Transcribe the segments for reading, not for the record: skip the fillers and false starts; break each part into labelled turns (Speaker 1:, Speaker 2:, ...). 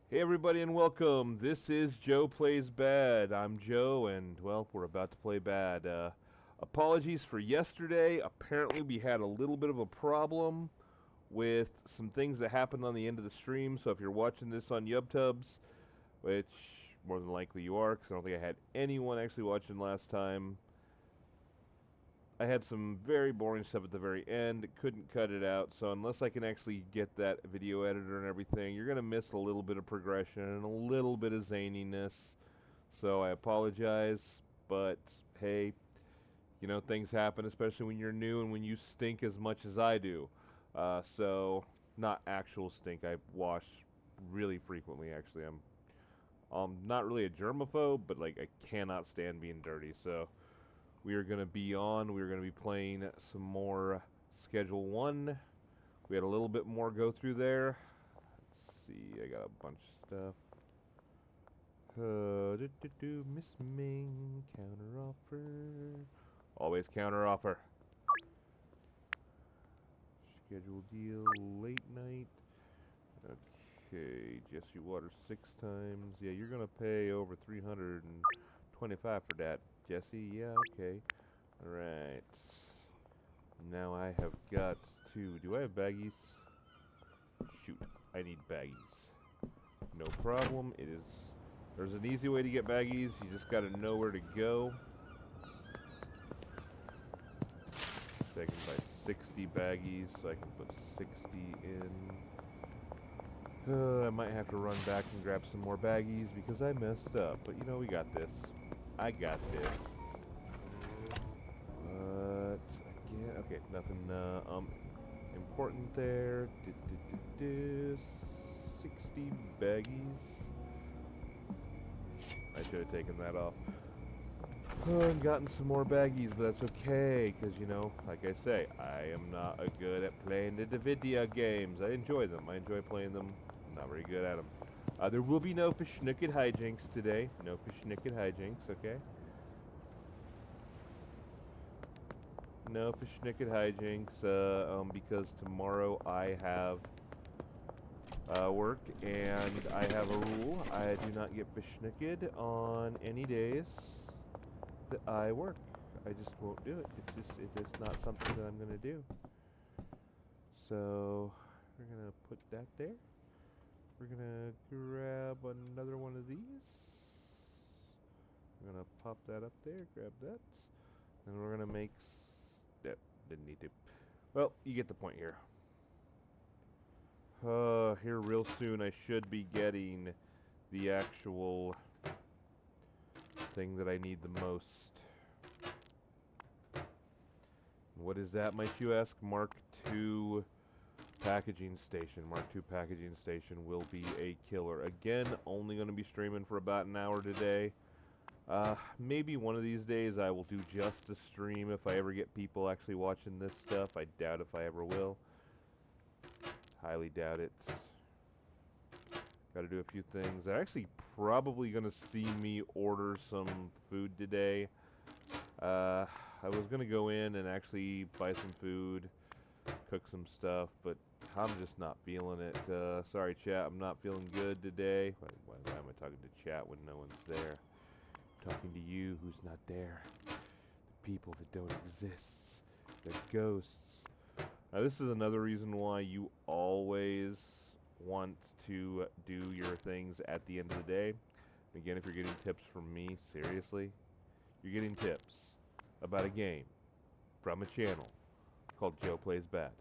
Speaker 1: Hey everybody and welcome. This is Joe Plays Bad. I'm Joe and well, we're about to play bad. Apologies for yesterday. Apparently we had a little bit of a problem with some things that happened on the end of the stream. So if you're watching this on YubTubs, which more than likely you are, because I don't think I had anyone actually watching last time, I had some very boring stuff at the very end. Couldn't cut it out, so unless I can actually get that video editor and everything, you're going to miss a little bit of progression and a little bit of zaniness. So I apologize, but hey, things happen, especially when you're new and when you stink as much as I do. So, not actual stink. I wash really frequently, actually. I'm not really a germaphobe, but like I cannot stand being dirty. So, we are going to be playing some more Schedule 1. We had a little bit more go through there. Let's see, I got a bunch of stuff. Miss Ming, counter offer. Always counter offer. Schedule deal, late night. Okay, Jesse Water 6 times. Yeah, you're gonna pay over 325 for that, Jesse. Yeah, okay. Alright. Now I have got to... Do I have baggies? Shoot, I need baggies. No problem. It is... There's an easy way to get baggies. You just gotta know where to go. So I can buy 60 baggies, so I can put 60 in. I might have to run back and grab some more baggies because I messed up. But we got this. I got this. But again, okay, nothing important there. 60 baggies. I should have taken that off. And gotten some more baggies, but that's okay, because, like I say, I am not good at playing the video games. I enjoy them. I enjoy playing them. I'm not very good at them. There will be no Fishnicket hijinks today. No Fishnicket hijinks, okay? No Fishnicket hijinks, because tomorrow I have work, and I have a rule. I do not get Fishnicket on any days that I work. I just won't do it. It is not something that I'm gonna do. So we're gonna put that there. We're gonna grab another one of these. We're gonna pop that up there. Grab that, and we're gonna make. Yep, didn't need to. Well, you get the point here. Here real soon I should be getting the actual thing that I need the most. What is that, might you ask? Mark II packaging station. Mark II packaging station will be a killer. Again, only going to be streaming for about an hour today. Maybe one of these days I will do just a stream if I ever get people actually watching this stuff. I doubt if I ever will. Highly doubt it. Got to do a few things. They're actually probably going to see me order some food today. I was going to go in and actually buy some food, cook some stuff, but I'm just not feeling it. Sorry, chat, I'm not feeling good today. Why am I talking to chat when no one's there? I'm talking to you who's not there. The people that don't exist. They're ghosts. Now, this is another reason why you always want to do your things at the end of the day. Again, if you're getting tips from me, seriously, you're getting tips about a game from a channel called Joe Plays Bad.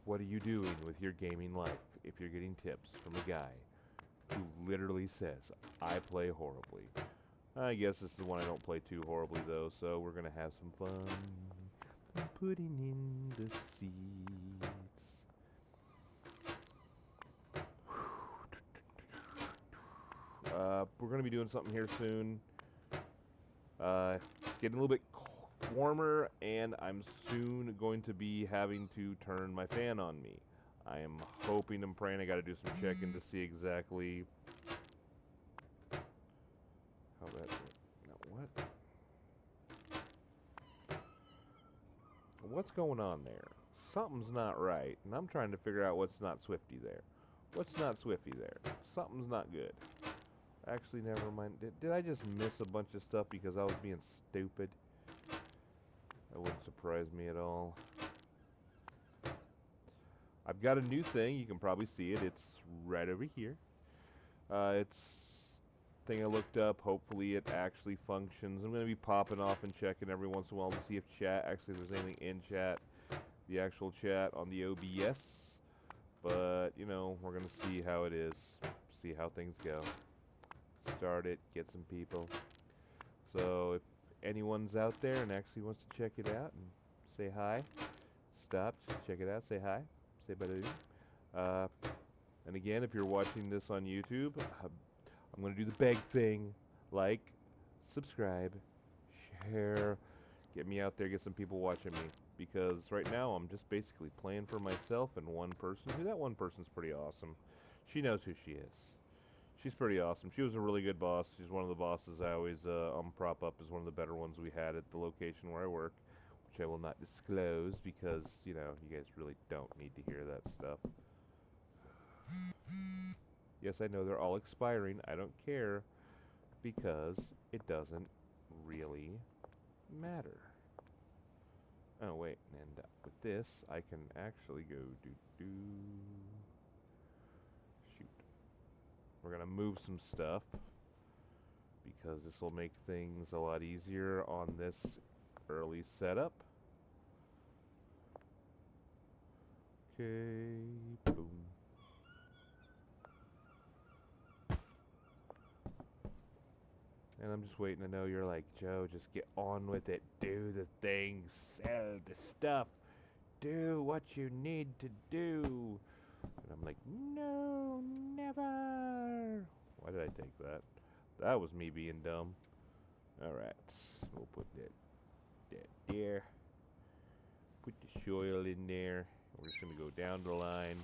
Speaker 1: What are you doing with your gaming life if you're getting tips from a guy who literally says, I play horribly? I guess this is the one I don't play too horribly, though, so we're going to have some fun putting in the seeds. We're going to be doing something here soon. Getting a little bit warmer, and I'm soon going to be having to turn my fan on me. I am hoping and praying. I got to do some checking to see exactly how that. Now what? What's going on there? something's not right. And I'm trying to figure out what's not Swifty there. What's not Swifty there? Something's not good. Actually, never mind. Did I just miss a bunch of stuff because I was being stupid? That wouldn't surprise me at all. I've got a new thing. You can probably see it. It's right over here. It's thing I looked up. Hopefully it actually functions. I'm going to be popping off and checking every once in a while to see if chat, actually there's anything in chat, the actual chat on the OBS. But, you know, we're going to see how it is. See how things go. Start it, get some people. So if anyone's out there and actually wants to check it out and say hi, stop, just check it out, say hi, say bye. And again, if you're watching this on YouTube, I'm going to do the big thing. Like, subscribe, share, get me out there, get some people watching me. Because right now I'm just basically playing for myself and one person. That one person's pretty awesome. She knows who she is. She's pretty awesome. She was a really good boss. She's one of the bosses I always prop up as one of the better ones we had at the location where I work, which I will not disclose because, you know, you guys really don't need to hear that stuff. Yes, I know they're all expiring. I don't care because it doesn't really matter. Oh, wait, and with this, I can actually go do. Shoot. We're going to move some stuff because this will make things a lot easier on this early setup. Okay, boom. And I'm just waiting to know. You're like, Joe, just get on with it. Do the thing. Sell the stuff. Do what you need to do. And I'm like, no, never. Why did I take that? That was me being dumb. Alright. We'll put that there. Put the soil in there. We're just going to go down the line.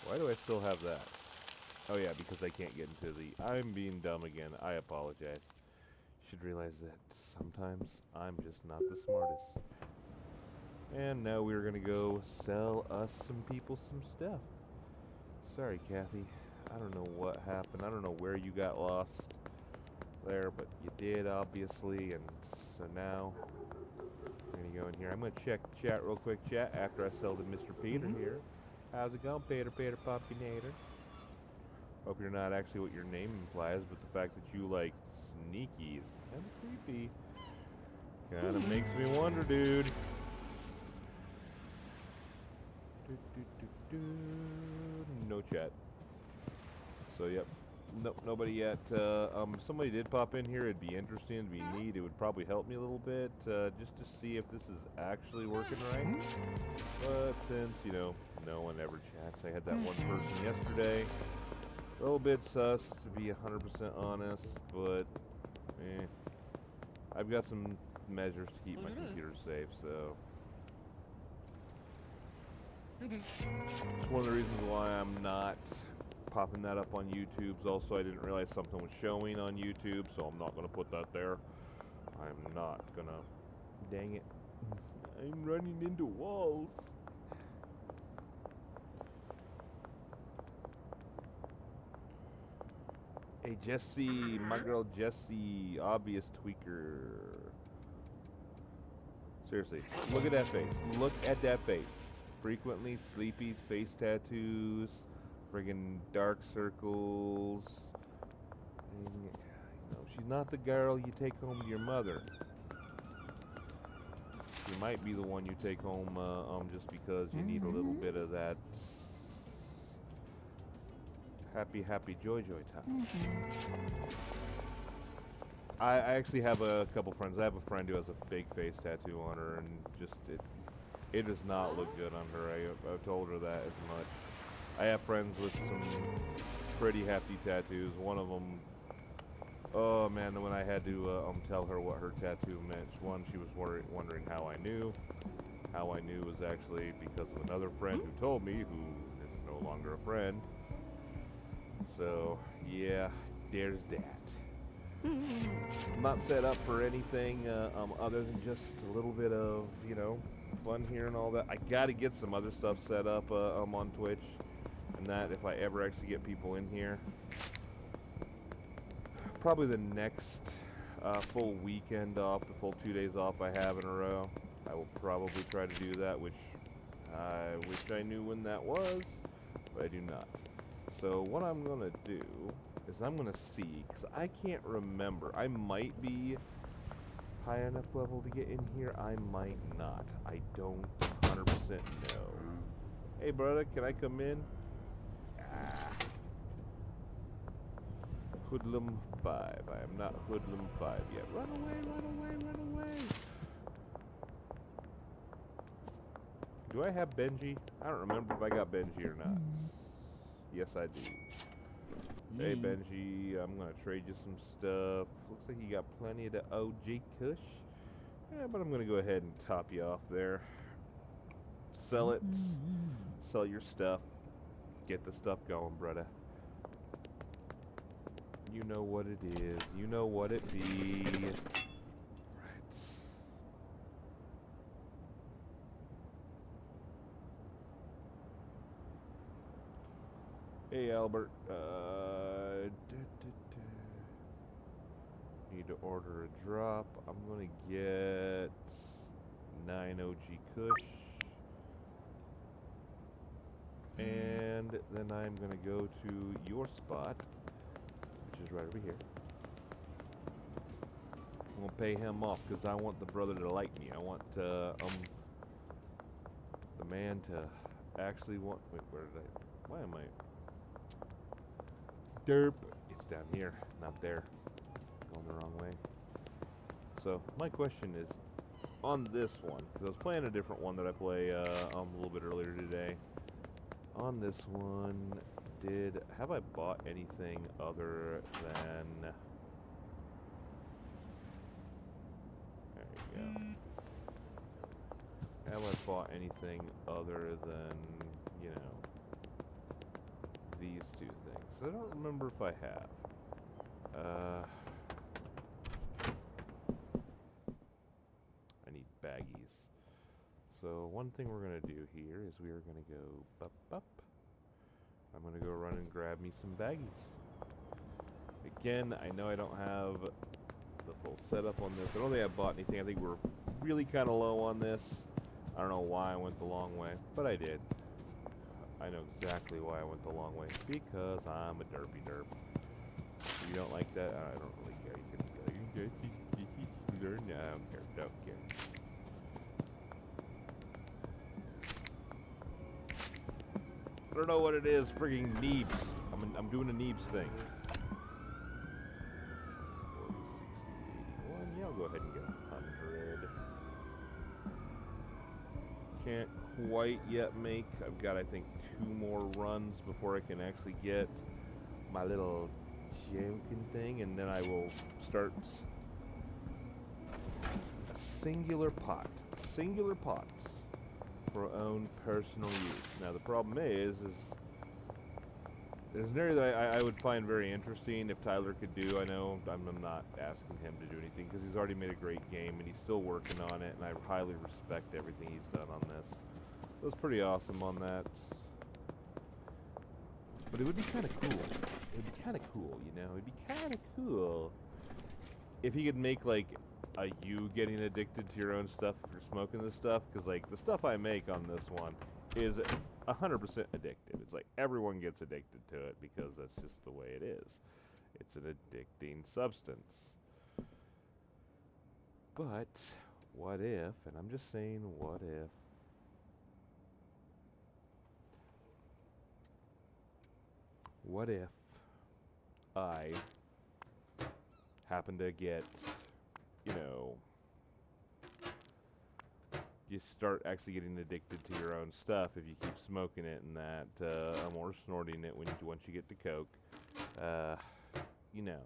Speaker 1: Why do I still have that? Oh yeah, because I can't get into the... I'm being dumb again. I apologize. Should realize that sometimes I'm just not the smartest. And now we're going to go sell us some people some stuff. Sorry, Kathy. I don't know what happened. I don't know where you got lost there, but you did, obviously. And so now I'm going to go in here. I'm going to check chat real quick, chat, after I sell to Mr. Peter here. How's it going, Peter Popinator? Hope you're not actually what your name implies, but the fact that you like sneaky is kind of creepy. Kind of makes me wonder, dude. No chat. So, yep. Nope, nobody yet. Somebody did pop in here. It'd be interesting. It'd be neat. It would probably help me a little bit, just to see if this is actually working right. But since, you know, no one ever chats, I had that one person yesterday. A little bit sus, to be 100% honest, but I've got some measures to keep my computer safe, so it's one of the reasons why I'm not popping that up on YouTube. Also, I didn't realize something was showing on YouTube, so I'm not going to put that there. I'm not going to. Dang it. I'm running into walls. Hey, Jesse, my girl Jesse, obvious tweaker. Seriously, look at that face. Look at that face. Frequently sleepy face tattoos, friggin' dark circles. And, you know, she's not the girl you take home to your mother. She might be the one you take home just because you need a little bit of that happy joy time. I actually have a couple friends. I have a friend who has a big face tattoo on her, and just it does not look good on her. I've told her that as much. I have friends with some pretty hefty tattoos. One of them, oh man, when I had to tell her what her tattoo meant, one, she was wondering how I knew. How I knew was actually because of another friend who told me, who is no longer a friend. So, yeah, there's that. I'm not set up for anything other than just a little bit of, you know, fun here and all that. I gotta get some other stuff set up on Twitch, and that if I ever actually get people in here. Probably the next full weekend off, the full 2 days off I have in a row, I will probably try to do that, which I wish I knew when that was, but I do not. So what I'm going to do is I'm going to see, because I can't remember. I might be high enough level to get in here. I might not. I don't 100% know. Hey, brother, can I come in? Ah. Hoodlum 5. I am not Hoodlum 5 yet. Run away, run away, run away. Do I have Benji? I don't remember if I got Benji or not. Yes, I do. Hey, Benji, I'm going to trade you some stuff. Looks like you got plenty of the OG Kush. Yeah, but I'm going to go ahead and top you off there. Sell it. Sell your stuff. Get the stuff going, brother. You know what it is. You know what it be. Right. Hey, Albert. Need to order a drop. I'm gonna get 9 OG Kush. And then I'm gonna go to your spot, which is right over here. I'm gonna pay him off because I want the brother to like me. I want the man to actually want. Wait, where did I? Why am I? Derp. It's down here, not there. Going the wrong way. So my question is, on this one, because I was playing a different one that I play a little bit earlier today. On this one, have I bought anything other than? There you go. Have I bought anything other than, you know, these two things? I don't remember if I have. I need baggies. So one thing we're going to do here is we are going to go up. I'm going to go run and grab me some baggies. Again, I know I don't have the full setup on this. I don't think I bought anything. I think we're really kind of low on this. I don't know why I went the long way, but I did. I know exactly why I went the long way. Because I'm a derpy derp. If you don't like that, I don't really care. You can go. No, I don't care. Don't care. I don't know what it is. Frigging Neebs. I'm doing a Neebs thing. 40, 60, 81. Yeah, I'll go ahead and get 100. Can't quite yet make. I've got, I think, 2 more runs before I can actually get my little joking thing, and then I will start a singular pot. Singular pots for our own personal use. Now the problem is there's an area that I would find very interesting if Tyler could do. I know I'm not asking him to do anything because he's already made a great game and he's still working on it, and I highly respect everything he's done on this. It was pretty awesome on that. But it would be kind of cool. It would be kind of cool, you know? It'd be kind of cool if he could make, like, you getting addicted to your own stuff if you're smoking this stuff. Because, like, the stuff I make on this one is 100% addictive. It's like everyone gets addicted to it because that's just the way it is. It's an addicting substance. But what if, and I'm just saying what if, I happen to get, you know, you start actually getting addicted to your own stuff if you keep smoking it and that, or snorting it once you get to coke, you know.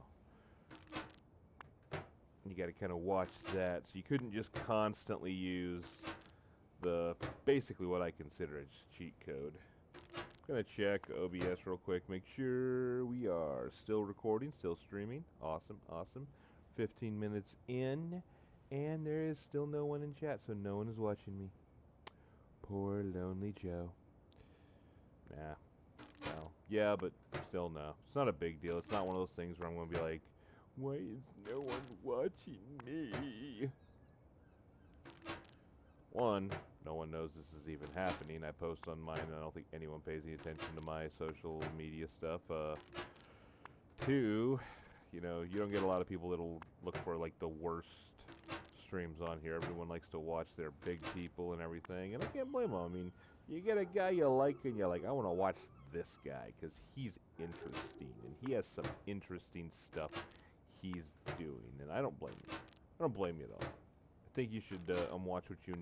Speaker 1: You got to kind of watch that. So you couldn't just constantly use basically what I consider a cheat code. Gonna check OBS real quick, make sure we are still recording, still streaming. Awesome, awesome. 15 minutes in, and there is still no one in chat, so no one is watching me. Poor lonely Joe. Nah. No. Yeah, but still no. It's not a big deal. It's not one of those things where I'm gonna be like, why is no one watching me? One, no one knows this is even happening. I post on mine, and I don't think anyone pays any attention to my social media stuff. Two, you know, you don't get a lot of people that'll look for, like, the worst streams on here. Everyone likes to watch their big people and everything, and I can't blame them. I mean, you get a guy you like, and you're like, I want to watch this guy, because he's interesting, and he has some interesting stuff he's doing, and I don't blame you. I don't blame you at all. I think you should watch what you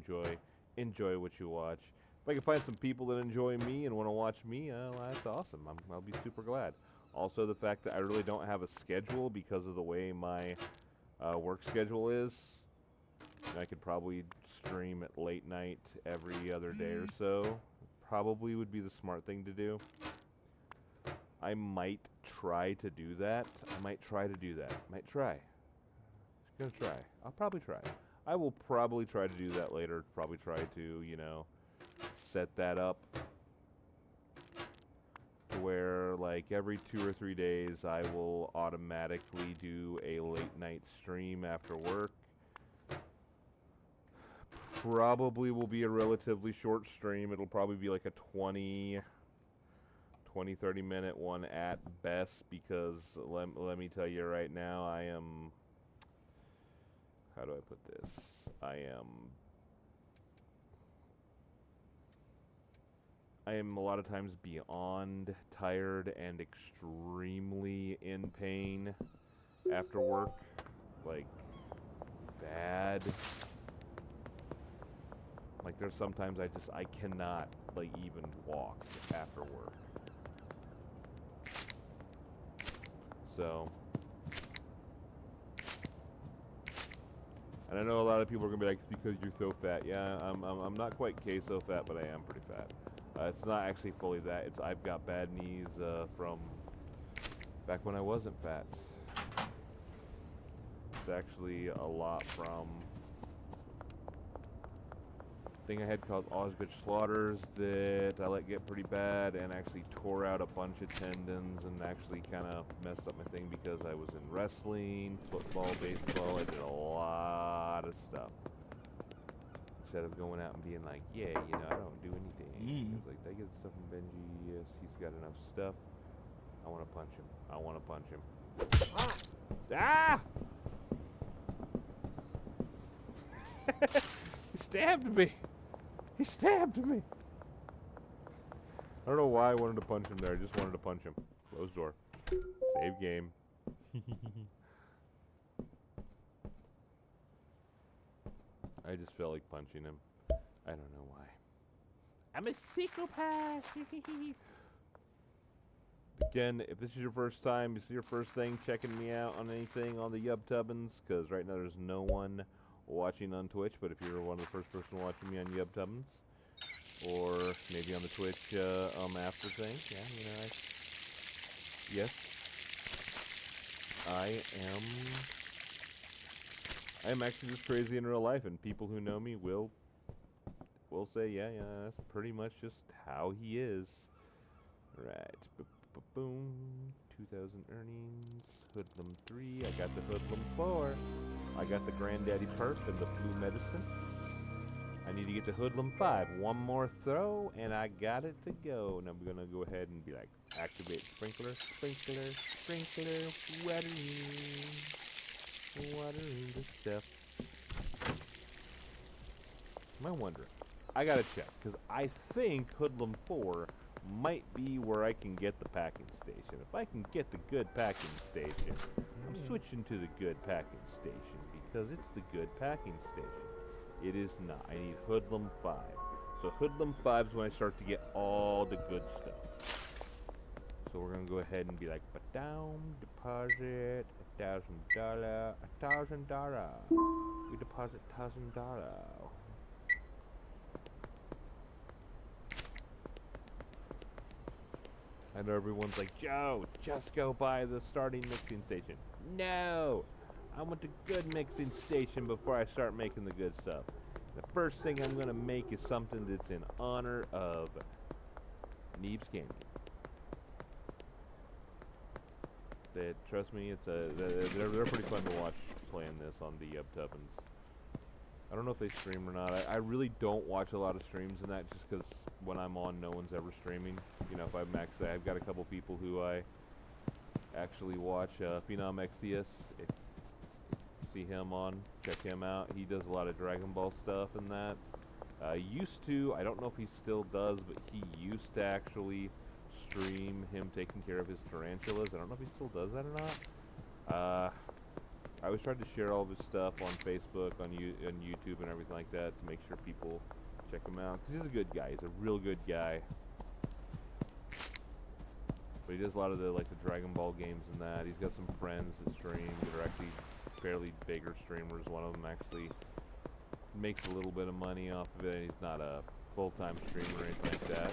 Speaker 1: enjoy what you watch. If I can find some people that enjoy me and want to watch me, that's awesome. I'll be super glad. Also, the fact that I really don't have a schedule because of the way my work schedule is. And I could probably stream at late night every other day or so. Probably would be the smart thing to do. I might try to do that. Might try. Just gonna try. I'll probably try. I will probably try to do that later. Probably try to, you know, set that up to where, like, every 2 or 3 days I will automatically do a late night stream after work. Probably will be a relatively short stream. It'll probably be like a 20, 30 minute one at best, because let me tell you right now, I am... How do I put this? I am a lot of times beyond tired and extremely in pain after work. Like, bad. Like, there's sometimes I cannot, like, even walk after work. So... And I know a lot of people are gonna be like, it's because you're so fat. Yeah, I'm not quite queso fat, but I am pretty fat. It's not actually fully that. It's I've got bad knees from back when I wasn't fat. It's actually a lot from a thing I had called Osgood Slaughters that I let get pretty bad and actually tore out a bunch of tendons and actually kind of messed up my thing because I was in wrestling, football, baseball. I did a lot of stuff. Instead of going out and being like, yeah, you know, I don't do anything. It's like, did I get stuff from Benji? Yes, he's got enough stuff. I want to punch him. I want to punch him. Ah! He stabbed me. He stabbed me. I don't know why I wanted to punch him there. I just wanted to punch him. Closed door. Save game. I just felt like punching him. I don't know why. I'm a psychopath. Again, if this is your first time, this is your first thing checking me out on anything on the YubTubbins, because right now there's no one watching on Twitch, but if you're one of the first person watching me on YubTubbins, or maybe on the Twitch after thing, yeah, you know, yes, I am actually just crazy in real life, and people who know me will say, yeah, that's pretty much just how he is. Right, boom, 2,000 earnings, Hoodlum 3, I got the Hoodlum 4, I got the Granddaddy Perf and the Flu Medicine. I need to get to Hoodlum 5, one more throw, and I got it to go. Now we're gonna go ahead and be like, activate sprinkler, watering the stuff. Am I wondering? I gotta check, because I think Hoodlum 4 might be where I can get the packing station. If I can get the good packing station, I'm switching to the good packing station, because it's the good packing station. It is not. I need Hoodlum 5. So Hoodlum 5 is when I start to get all the good stuff. So we're going to go ahead and be like, ba-down, deposit $1,000, $1,000. We deposit $1,000. I know everyone's like, Joe, just go buy the starting mixing station. No! I want the good mixing station before I start making the good stuff. The first thing I'm going to make is something that's in honor of Neebs Canyon. Trust me, they're pretty fun to watch playing this on the Tubbins. I don't know if they stream or not. I really don't watch a lot of streams in that just because when I'm on, no one's ever streaming. You know, if I've got a couple people who I actually watch. Phenom XDS, if see him on, check him out. He does a lot of Dragon Ball stuff and that. Used to, I don't know if he still does, but he used to actually stream him taking care of his tarantulas. I don't know if he still does that or not. I always tried to share all of his stuff on Facebook, on YouTube, and everything like that to make sure people check him out. Because he's a good guy. He's a real good guy. But he does a lot of the Dragon Ball games and that. He's got some friends that stream that are actually fairly bigger streamers. One of them actually makes a little bit of money off of it. He's not a full-time streamer or anything like that.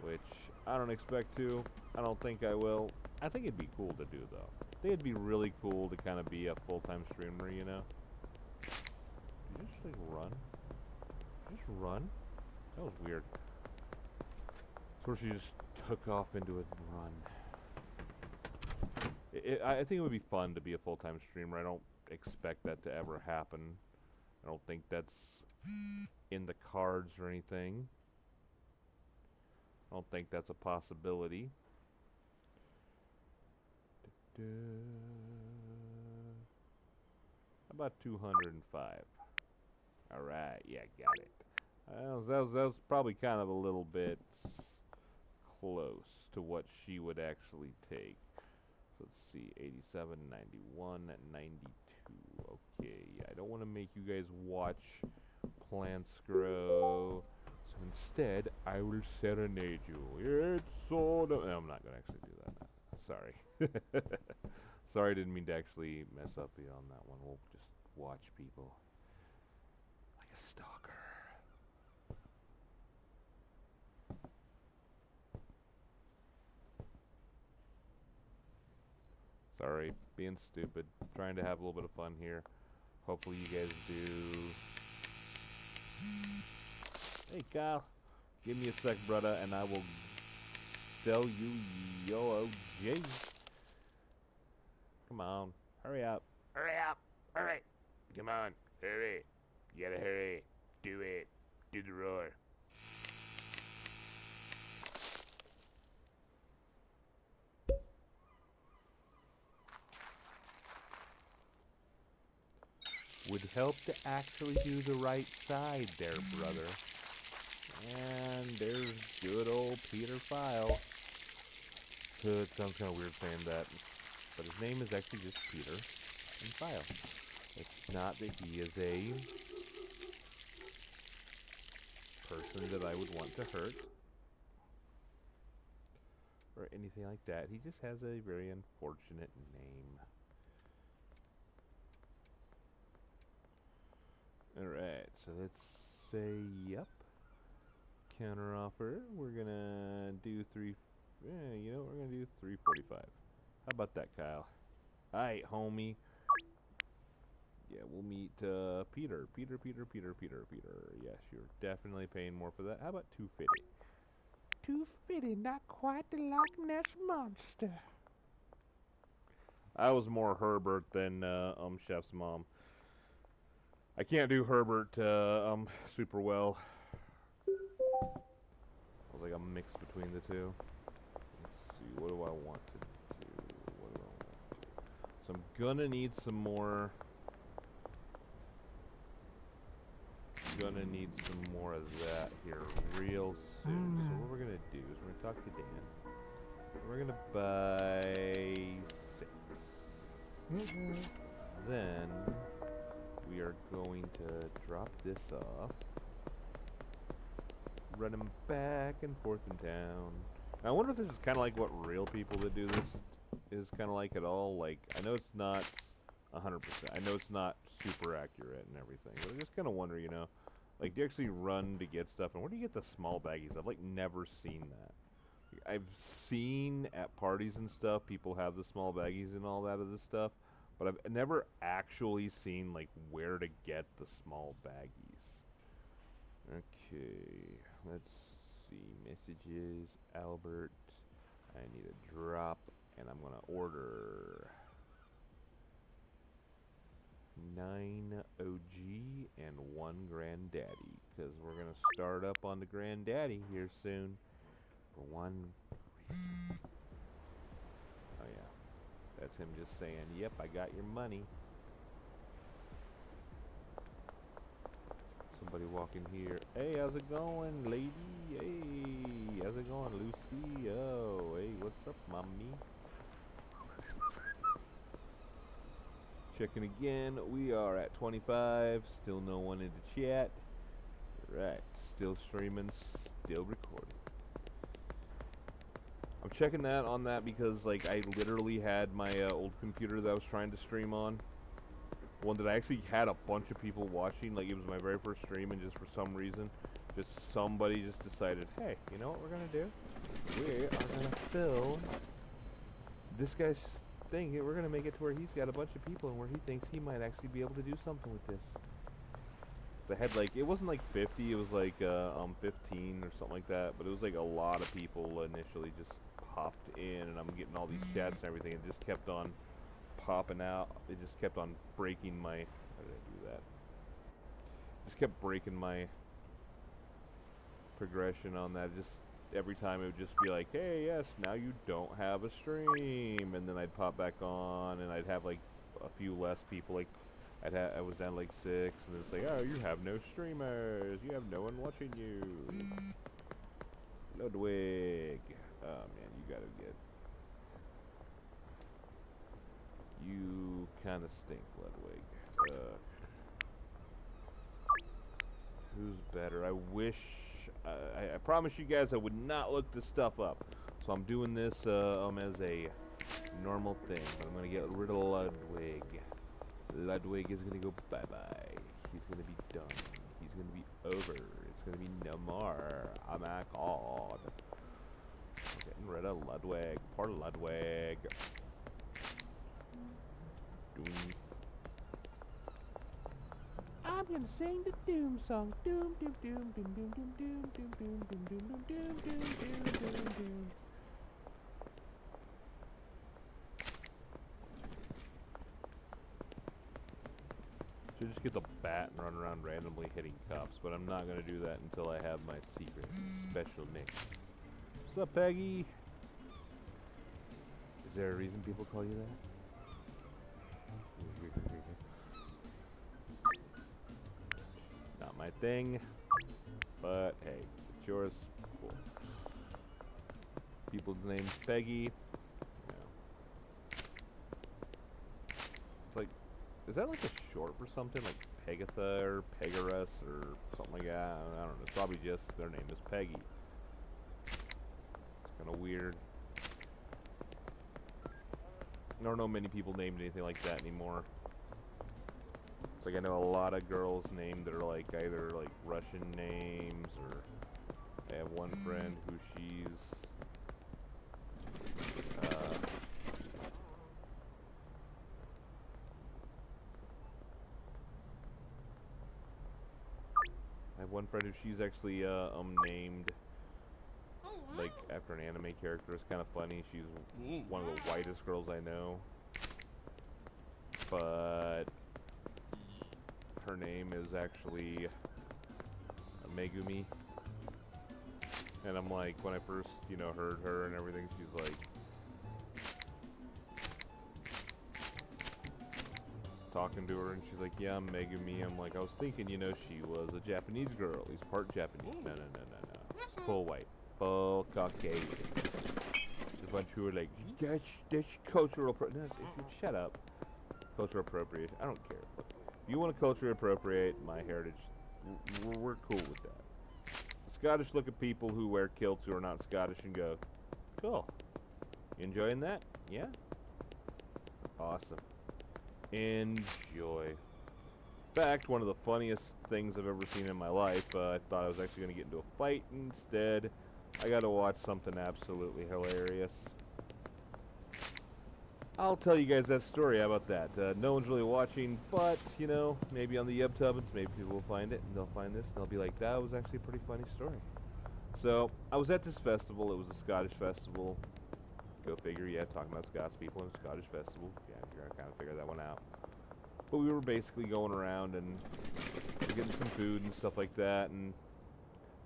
Speaker 1: Which I don't expect to. I don't think I will. I think it'd be cool to do, though. I think it'd be really cool to kind of be a full-time streamer, you know? Did you just, run? Did you just run? That was weird. So she just took off into a run. I think it would be fun to be a full-time streamer. I don't expect that to ever happen. I don't think that's in the cards or anything. I don't think that's a possibility. How about 205? Alright, yeah, got it. That was probably kind of a little bit close to what she would actually take. So let's see, 87, 91, 92. Okay, yeah, I don't want to make you guys watch plants grow. So instead, I will serenade you. It's so... No, I'm not going to actually do that now. Sorry. Sorry, I didn't mean to actually mess up you on that one. We'll just watch people. Like a stalker. Sorry, being stupid. Trying to have a little bit of fun here. Hopefully you guys do. Hey, Kyle. Give me a sec, brother, and I will sell you your OG. Come on. Hurry up. Hurry up. Hurry. Come on. Hurry. You gotta hurry. Do it. Do the roar. Would help to actually do the right side there, brother. And there's good old Peter File. So it sounds kind of weird saying that, but his name is actually just Peter and File. It's not that he is a person that I would want to hurt or anything like that. He just has a very unfortunate name. Alright, so let's say yep. Counter offer. We're gonna do you know what, we're gonna do 345. How about that, Kyle? Alright, homie. Yeah, we'll meet Peter. Peter. Yes, you're definitely paying more for that. How about 250? 250, not quite the Loch Ness Monster. I was more Herbert than Chef's mom. I can't do Herbert super well. I was like a mix between the two. Let's see, what do I want to do? What do I want to do? So I'm gonna need some more. Gonna need some more of that here real soon. So what we're gonna do is we're gonna talk to Dan. We're gonna buy 6. Then we are going to drop this off. Run him back and forth in town. Now, I wonder if this is kind of like what real people that do this is kind of like at all. Like, I know it's not 100%. I know it's not super accurate and everything. But I just kind of wonder, you know, like, do you actually run to get stuff? And where do you get the small baggies? I've, like, never seen that. I've seen at parties and stuff people have the small baggies and all that other stuff, but I've never actually seen like where to get the small baggies. Okay, let's see. Messages, Albert. I need a drop, and I'm gonna order 9 OG and 1 Granddaddy, because we're gonna start up on the Granddaddy here soon for one reason. Oh yeah, that's him just saying, "Yep, I got your money." Somebody walking here. Hey, how's it going, lady? Hey, how's it going, Lucy? Oh, hey, what's up, mommy? Checking again. We are at 25. Still no one in the chat. Right. Still streaming. Still recording. I'm checking that on that because, like, I literally had my old computer that I was trying to stream on. One that I actually had a bunch of people watching. Like, it was my very first stream, and just for some reason, just somebody just decided, hey, you know what we're going to do? We are going to film this guy's thing. We're going to make it to where he's got a bunch of people and where he thinks he might actually be able to do something with this. So I had, like, it wasn't like 50, it was like 15 or something like that, but it was like a lot of people initially just popped in, and I'm getting all these chats and everything, and it just kept on popping out. It just kept on breaking my, how did I do that? Just kept breaking my progression on that. Just every time it would just be like, hey, yes, now you don't have a stream, and then I'd pop back on, and I'd have like a few less people. Like I was down like 6, and it's like, oh, you have no streamers, you have no one watching you. Ludwig, oh man, you gotta get. You kind of stink, Ludwig. Who's better? I wish. I promise you guys I would not look this stuff up. So I'm doing this as a normal thing. But I'm going to get rid of Ludwig. Ludwig is going to go bye-bye. He's going to be done. He's going to be over. It's going to be no more. Oh my god. I'm getting rid of Ludwig. Poor Ludwig. Doom. I'm gonna sing the Doom song. Doom, doom, doom, doom, doom, doom, doom, doom, doom, doom, doom, doom, doom, doom, doom, doom, doom. Should just get the bat and run around randomly hitting cups, but I'm not gonna do that until I have my secret special mix. What's up, Peggy? Is there a reason people call you that? Not my thing, but hey, it's yours. Cool. People's name's Peggy. Yeah. It's like, is that like a short for something like Pegatha or Pegasus or something like that? I don't know. It's probably just their name is Peggy. It's kind of weird. I don't know many people named anything like that anymore. It's like I know a lot of girls named that are like either like Russian names, or I have one friend who she's she's actually named like after an anime character. It's kind of funny. She's one of the whitest girls I know, but her name is actually Megumi. And I'm like, when I first, heard her and everything, she's like talking to her, and she's like, yeah, I'm Megumi. I'm like, I was thinking, she was a Japanese girl. He's part Japanese. No. Full white. Full Caucasian. There's a bunch who are like, that's cultural shut up. Cultural appropriation. I don't care. Look, if you want to culturally appropriate my heritage, we're cool with that. Scottish look at people who wear kilts who are not Scottish and go, cool. You enjoying that? Yeah? Awesome. Enjoy. In fact, one of the funniest things I've ever seen in my life, I thought I was actually going to get into a fight. Instead, I gotta watch something absolutely hilarious. I'll tell you guys that story. How about that? No one's really watching, but, you know, maybe on the Yubtubbins, maybe people will find it, and they'll find this, and they'll be like, that was actually a pretty funny story. So, I was at this festival. It was a Scottish festival. Go figure, yeah, talking about Scots people in a Scottish festival. Yeah, you're gonna kind of figure that one out. But we were basically going around and getting some food and stuff like that, and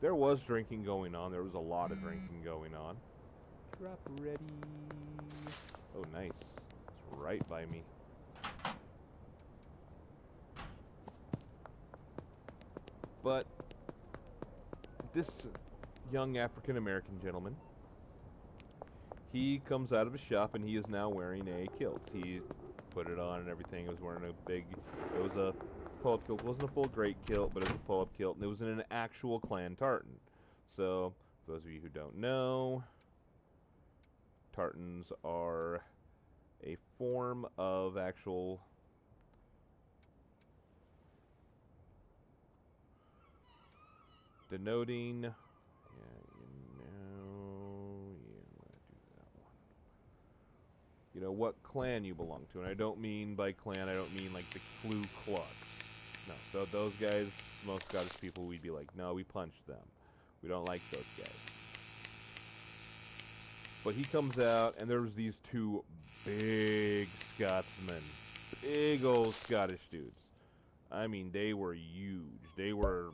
Speaker 1: there was drinking going on. There was a lot of drinking going on. Drop ready. Oh, nice. It's right by me. But this young African-American gentleman, he comes out of his shop and he is now wearing a kilt. He put it on and everything. He was wearing it was a pull-up kilt. It wasn't a full great kilt, but it was a pull-up kilt, and it was in an actual clan tartan. So, for those of you who don't know, tartans are a form of actual denoting, yeah, you know what clan you belong to. And I don't mean by clan, I don't mean like the Ku Klux. No, so those guys, most Scottish people, we'd be like, no, we punch them. We don't like those guys. But he comes out, and there was these two big Scotsmen. Big old Scottish dudes. I mean, they were huge. They were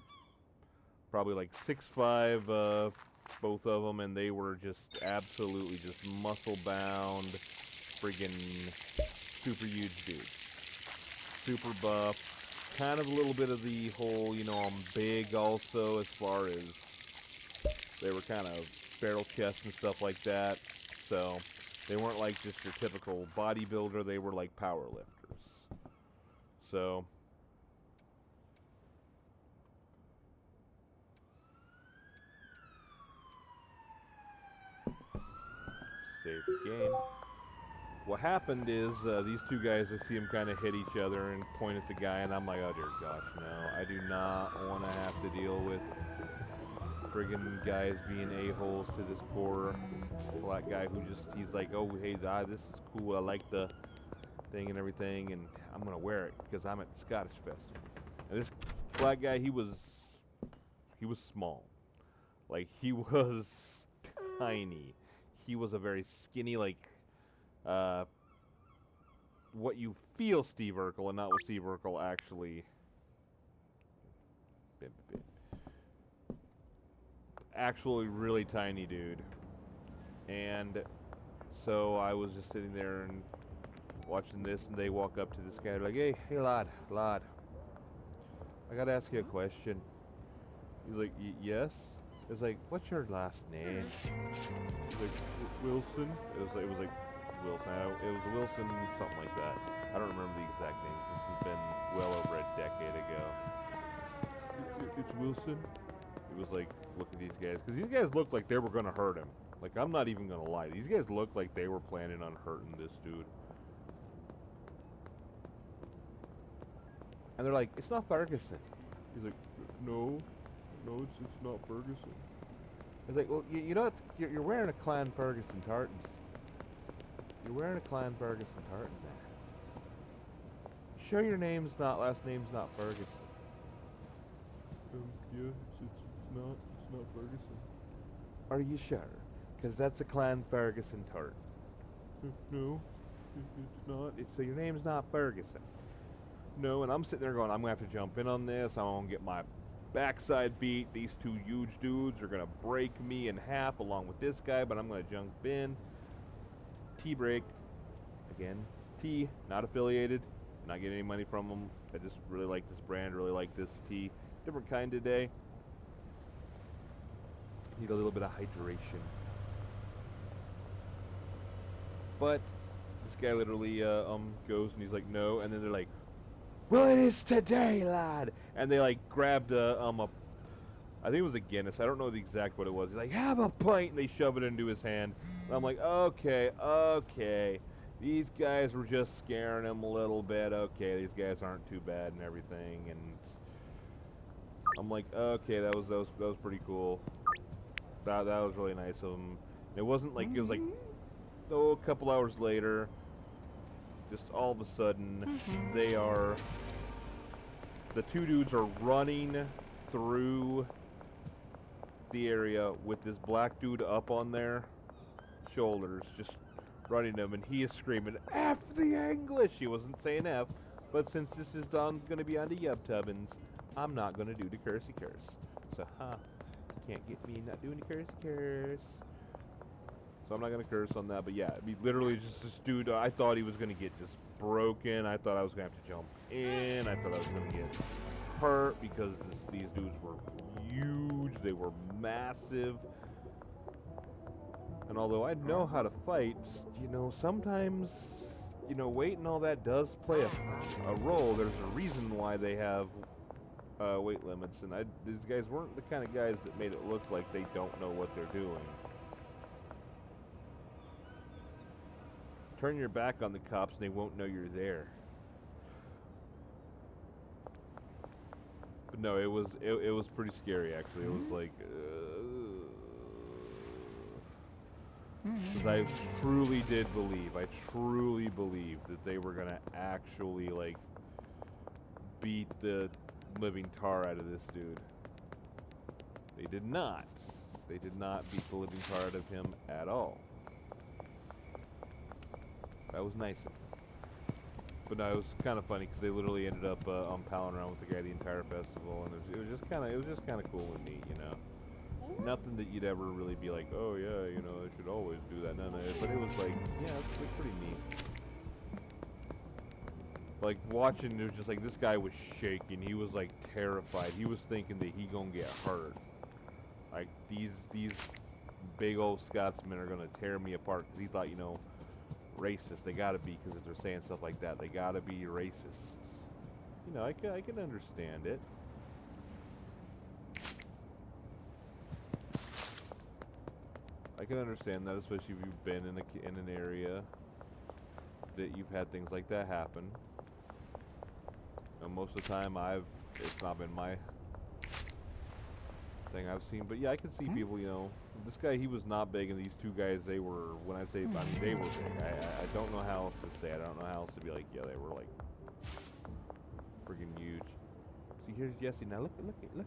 Speaker 1: probably like 6'5", both of them, and they were just absolutely just muscle-bound, friggin' super huge dudes. Super buff. Kind of a little bit of the whole, you know, I'm big also, as far as they were kind of barrel chest and stuff like that. So they weren't like just your typical bodybuilder, they were like power lifters. So save the game. What happened is these two guys, I see them kind of hit each other and point at the guy, and I'm like, oh dear gosh, no, I do not want to have to deal with friggin' guys being a-holes to this poor black guy who just, he's like, oh, hey, this is cool, I like the thing and everything, and I'm gonna wear it because I'm at the Scottish Festival. And this black guy, he was small. Like, he was tiny. He was a very skinny, like, what you feel Steve Urkel and not what Steve Urkel actually actually really tiny dude. And so I was just sitting there and watching this, and they walk up to this guy like, hey lad, I gotta ask you a question. He's like, yes? It's like, what's your last name? He's like, Wilson. It was like Wilson. It was Wilson, something like that. I don't remember the exact names. This has been well over a decade ago. It's Wilson. It was like, look at these guys, because these guys looked like they were gonna hurt him. Like, I'm not even gonna lie. These guys looked like they were planning on hurting this dude. And they're like, it's not Ferguson. He's like, no, it's not Ferguson. I was like, well, you know what? You're wearing a Clan Ferguson tartans. You're wearing a Clan Ferguson tartan there. Sure, your last name's not Ferguson. Yeah, it's not Ferguson. Are you sure? Because that's a Clan Ferguson tartan. No, it's not. So your name's not Ferguson. No, and I'm sitting there going, I'm going to have to jump in on this. I'm going to get my backside beat. These two huge dudes are going to break me in half along with this guy, but I'm going to jump in. T-break. Again, T, not affiliated. Not getting any money from them. I just really like this brand, really like this tea. Different kind today. Need a little bit of hydration. But this guy literally goes and he's like, no, and then they're like, well, it is today, lad. And they like grabbed I think it was a Guinness. I don't know the exact what it was. He's like, have a pint, and they shove it into his hand. And I'm like, okay. These guys were just scaring him a little bit. Okay, these guys aren't too bad and everything. And I'm like, okay, that was pretty cool. That was really nice of them. It wasn't like, it was like, oh, a couple hours later, just all of a sudden, they are, the two dudes are running through the area with this black dude up on their shoulders, just running them, and he is screaming, F the English! He wasn't saying F, but since this is going to be on the Yubtubbins, I'm not going to do the cursey curse. So, can't get me not doing the cursey curse. So I'm not going to curse on that, but yeah, I mean, literally just this dude, I thought he was going to get just broken. I thought I was going to have to jump in. I thought I was going to get hurt because these dudes were huge. They were massive. And although I know how to fight, you know, sometimes, you know, weight and all that does play a role. There's a reason why they have weight limits, and these guys weren't the kind of guys that made it look like they don't know what they're doing. Turn your back on the cops and they won't know you're there. But no, it was pretty scary actually. It was like, because I truly believed that they were gonna actually like beat the living tar out of this dude. They did not. They did not beat the living tar out of him at all. That was nice of them. But no, it was kind of funny because they literally ended up palling around with the guy the entire festival, and it was just kind of cool and neat, you know. Nothing that you'd ever really be like, oh yeah, you know, they should always do that. None of it. But it was like, yeah, it's pretty neat. Like watching, it was just like this guy was shaking. He was like terrified. He was thinking that he gonna get hurt. Like these big old Scotsmen are gonna tear me apart because he thought, you know, racist. They gotta be, because if they're saying stuff like that, they gotta be racist. You know, I can understand it. I can understand that, especially if you've been in an area that you've had things like that happen. And most of the time, it's not been my thing I've seen. But yeah, I can see people, you know, this guy, he was not big, and these two guys, they were, when I say, I mean, they were big. I don't know how else to say it. I don't know how else to be like, yeah, they were like freaking huge. See, here's Jessie. Now look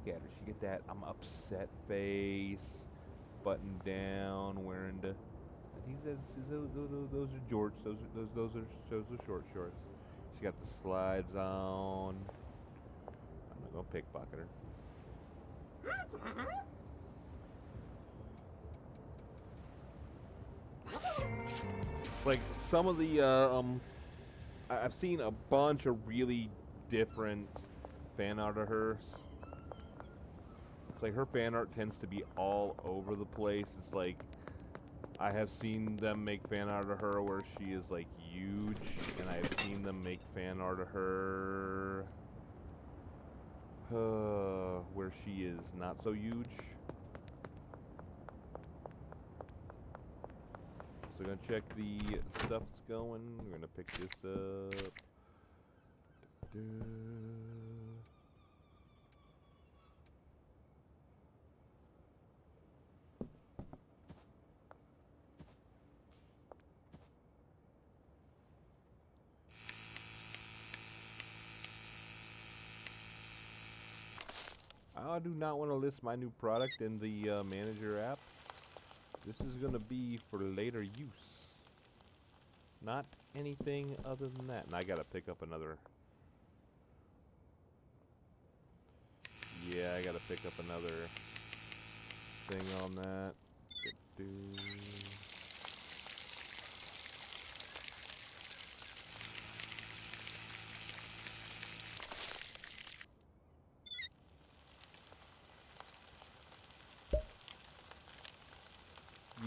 Speaker 1: at her. She get that I'm upset face, buttoned down, wearing the. I think those are jorts. Those are short shorts. She got the slides on. I'm not gonna pickpocket her. Like some of the I've seen a bunch of really different fan art of hers. It's like her fan art tends to be all over the place. It's like I have seen them make fan art of her where she is like huge, and I've seen them make fan art of her where she is not so huge. So we're gonna check the stuff that's going. We're gonna pick this up. I do not want to list my new product in the manager app. This is going to be for later use. Not anything other than that. And I got to pick up another. Yeah, I got to pick up another thing on that.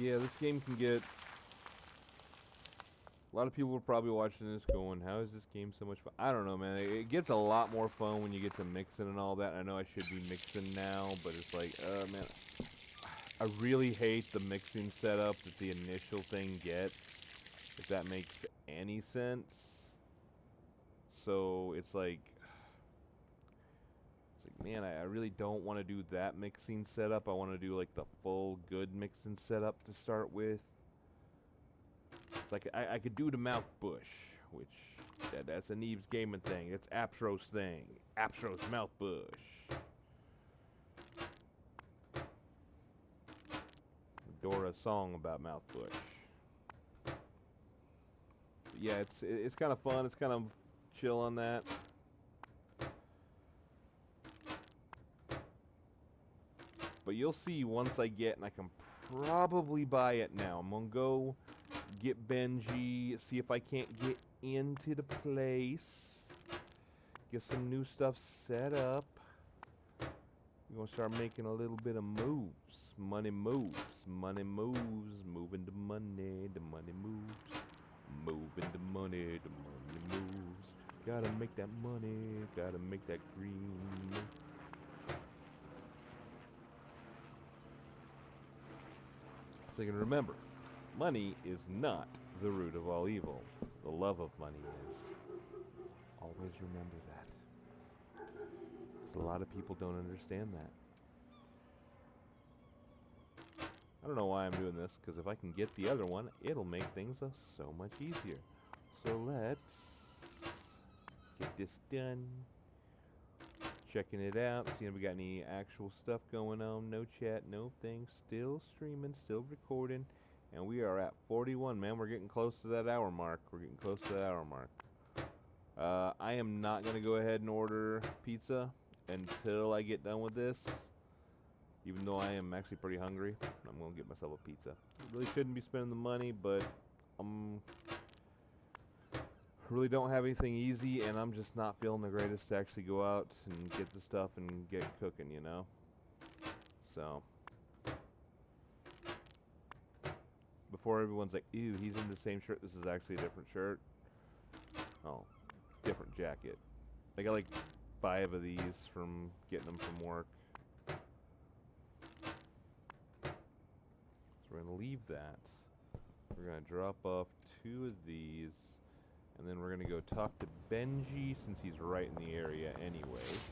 Speaker 1: Yeah, this game can get... A lot of people are probably watching this going, how is this game so much fun? I don't know, man. It gets a lot more fun when you get to mixing and all that. I know I should be mixing now, but it's like, man, I really hate the mixing setup that the initial thing gets, if that makes any sense. So it's like man, I really don't want to do that mixing setup. I want to do like the full good mixing setup to start with. It's like I could do the Mount Bush, which that's a Neebs Gaming thing. It's Apsro's thing. Apsro's Mount Bush. Dora song about Mount Bush. But yeah, it's kind of fun. It's kind of chill on that. But you'll see once I get, and I can probably buy it now. I'm gonna go get Benji, see if I can't get into the place, get some new stuff set up. We're gonna start making a little bit of moves. Money moves, money moves, moving the money moves. Moving the money moves. Gotta make that money, gotta make that green. So you can remember, money is not the root of all evil. The love of money is. Always remember that. Because a lot of people don't understand that. I don't know why I'm doing this, because if I can get the other one, it'll make things so much easier. So let's get this done. Checking it out, seeing if we got any actual stuff going on. No chat, no thing. Still streaming, still recording. And we are at 41, man. We're getting close to that hour mark. We're getting close to that hour mark. I am not going to go ahead and order pizza until I get done with this. Even though I am actually pretty hungry, I'm going to get myself a pizza. I really shouldn't be spending the money, but really don't have anything easy, and I'm just not feeling the greatest to actually go out and get the stuff and get cooking, you know? So, before everyone's like, ew, he's in the same shirt, this is actually a different shirt. Oh, different jacket. I got like 5 of these from getting them from work. So we're going to leave that. We're going to drop off 2 of these. And then we're going to go talk to Benji since he's right in the area anyways.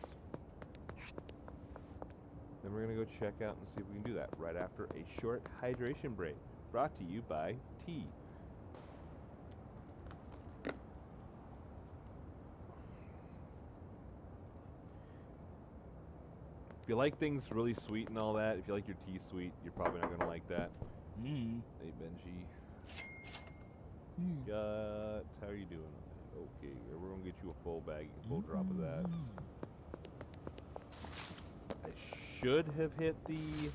Speaker 1: Then we're going to go check out and see if we can do that right after a short hydration break. Brought to you by tea. If you like things really sweet and all that, if you like your tea sweet, you're probably not going to like that. Hey, Benji. How are you doing? Okay, we're going to get you a full bag, a full drop of that. I should have hit the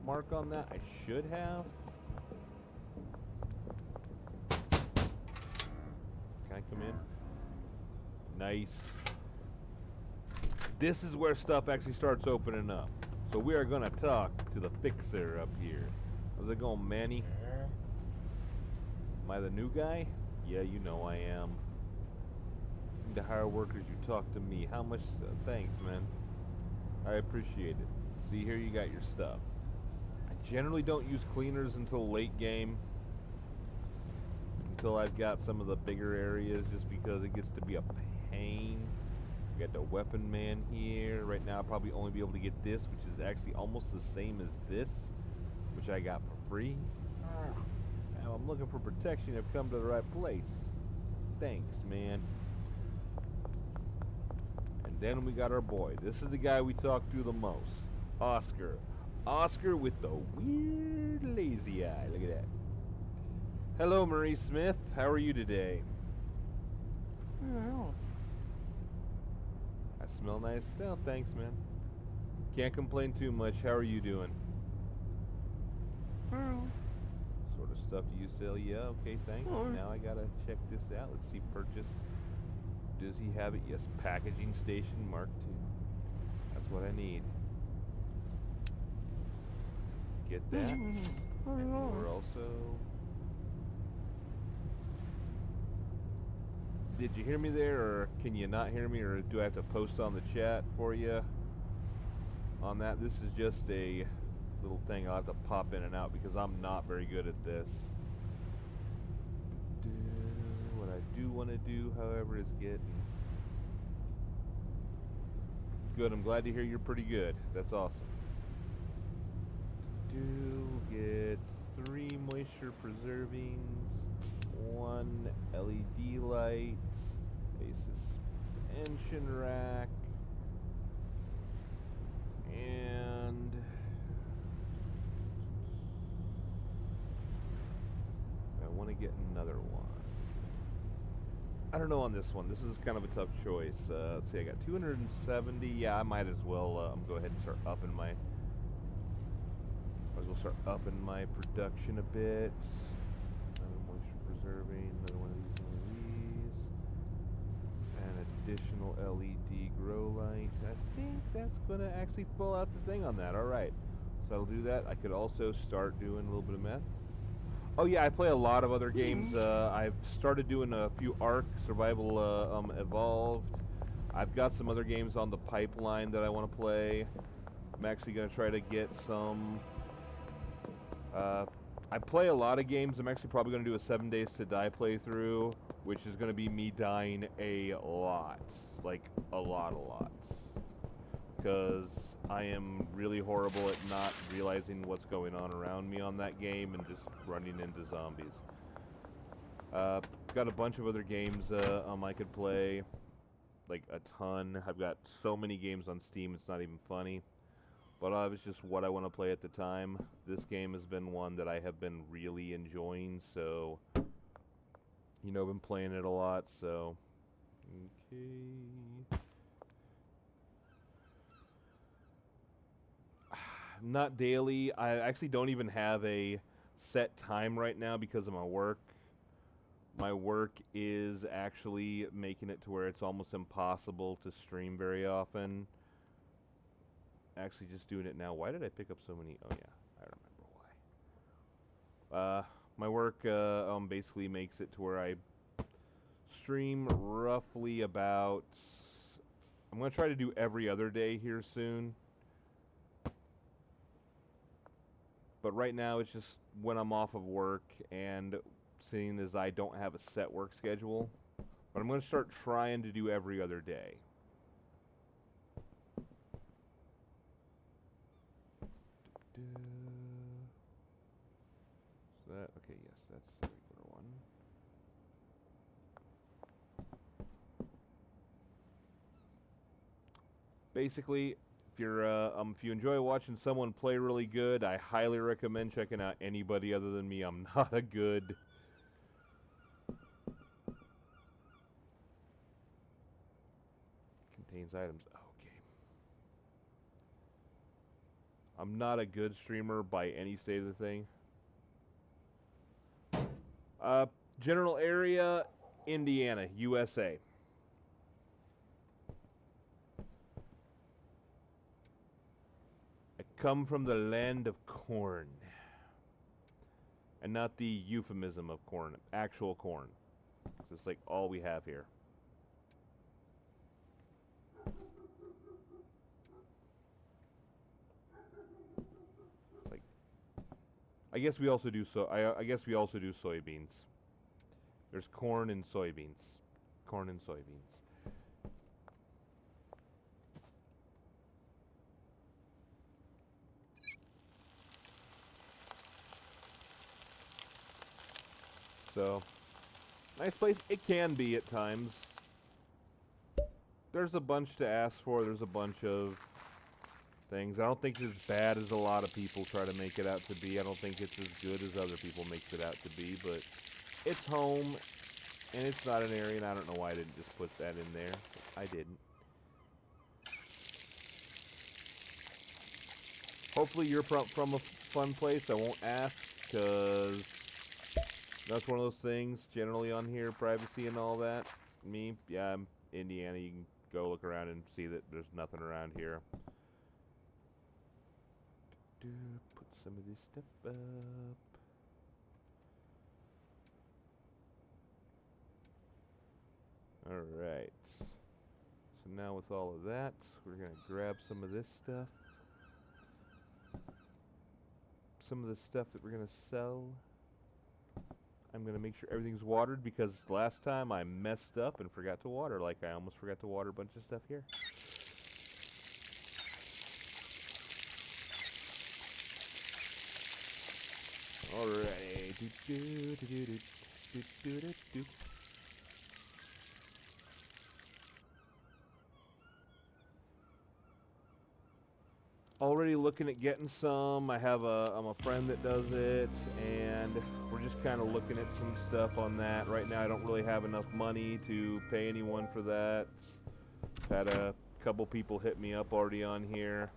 Speaker 1: mark on that. I should have. Can I come in? Nice. This is where stuff actually starts opening up. So we are going to talk to the fixer up here. How's it going, Manny? Am I the new guy? Yeah, you know I am. To hire workers, you talk to me. How much? Thanks, man. I appreciate it. See, here you got your stuff. I generally don't use cleaners until late game. Until I've got some of the bigger areas, just because it gets to be a pain. We got the weapon man here. Right now I'll probably only be able to get this, which is actually almost the same as this, which I got for free. Now I'm looking for protection. I've come to the right place. Thanks, man. And then we got our boy. This is the guy we talk to the most. Oscar. Oscar with the weird lazy eye. Look at that. Hello, Marie Smith. How are you today?
Speaker 2: Oh.
Speaker 1: I smell nice. Oh, thanks, man. Can't complain too much. How are you doing?
Speaker 2: Oh.
Speaker 1: Sort of stuff do you sell? Yeah, okay, thanks.
Speaker 2: Oh.
Speaker 1: Now I gotta check this out. Let's see, purchase. Does he have it? Yes, packaging station Mark II. That's what I need. Get that. And we're also... Did you hear me there, or can you not hear me, or do I have to post on the chat for you on that? This is just a little thing I'll have to pop in and out because I'm not very good at this. What I do want to do, however, is get Good. I'm glad to hear you're pretty good. That's awesome. Do get 3 moisture preservings, 1 LED light, a suspension rack, and I want to get another one. I don't know on this one. This is kind of a tough choice. Let's see, I got 270. Yeah, I might as well go ahead and start upping my production a bit. Another moisture preserving, another one of these, an additional LED grow light. I think that's going to actually pull out the thing on that. All right, so I'll do that. I could also start doing a little bit of meth. Oh yeah, I play a lot of other games. I've started doing a few Ark Survival Evolved. I've got some other games on the pipeline that I want to play. I'm actually going to try to get some... I play a lot of games. I'm actually probably going to do a 7 Days to Die playthrough, which is going to be me dying a lot. Like, a lot. Because I am really horrible at not realizing what's going on around me on that game and just running into zombies. Got a bunch of other games I could play, like a ton. I've got so many games on Steam, it's not even funny. But it's just what I want to play at the time. This game has been one that I have been really enjoying, so, you know, I've been playing it a lot, so, okay. Not daily. I actually don't even have a set time right now because of my work. My work is actually making it to where it's almost impossible to stream very often. Actually, just doing it now. Why did I pick up so many? Oh yeah, I remember why. My work basically makes it to where I stream roughly about... I'm going to try to do every other day here soon. But right now, it's just when I'm off of work, and seeing as I don't have a set work schedule. But I'm going to start trying to do every other day. So that, okay, yes, that's the regular one. Basically, if you enjoy watching someone play really good, I highly recommend checking out anybody other than me. I'm not a good... Contains items. Okay. I'm not a good streamer by any state of the thing. General area, Indiana, USA. Come from the land of corn. And not the euphemism of corn, actual corn. It's like all we have here. It's like, I guess we also do I guess we also do soybeans. There's corn and soybeans. Corn and soybeans. So, nice place. It can be at times. There's a bunch to ask for. There's a bunch of things. I don't think it's as bad as a lot of people try to make it out to be. I don't think it's as good as other people make it out to be, but it's home, and it's not an area, and I don't know why I didn't just put that in there. I didn't. Hopefully you're from a fun place. I won't ask, because that's one of those things, generally on here, privacy and all that. Me, yeah, I'm Indiana. You can go look around and see that there's nothing around here. Put some of this stuff up. Alright. So now with all of that, we're going to grab some of this stuff. Some of the stuff that we're going to sell. I'm going to make sure everything's watered because last time I messed up and forgot to water. Like I almost forgot to water a bunch of stuff here. Alright. Already looking at getting some. I'm a friend that does it, and we're just kind of looking at some stuff on that. Right now I don't really have enough money to pay anyone for that. Had a couple people hit me up already on here.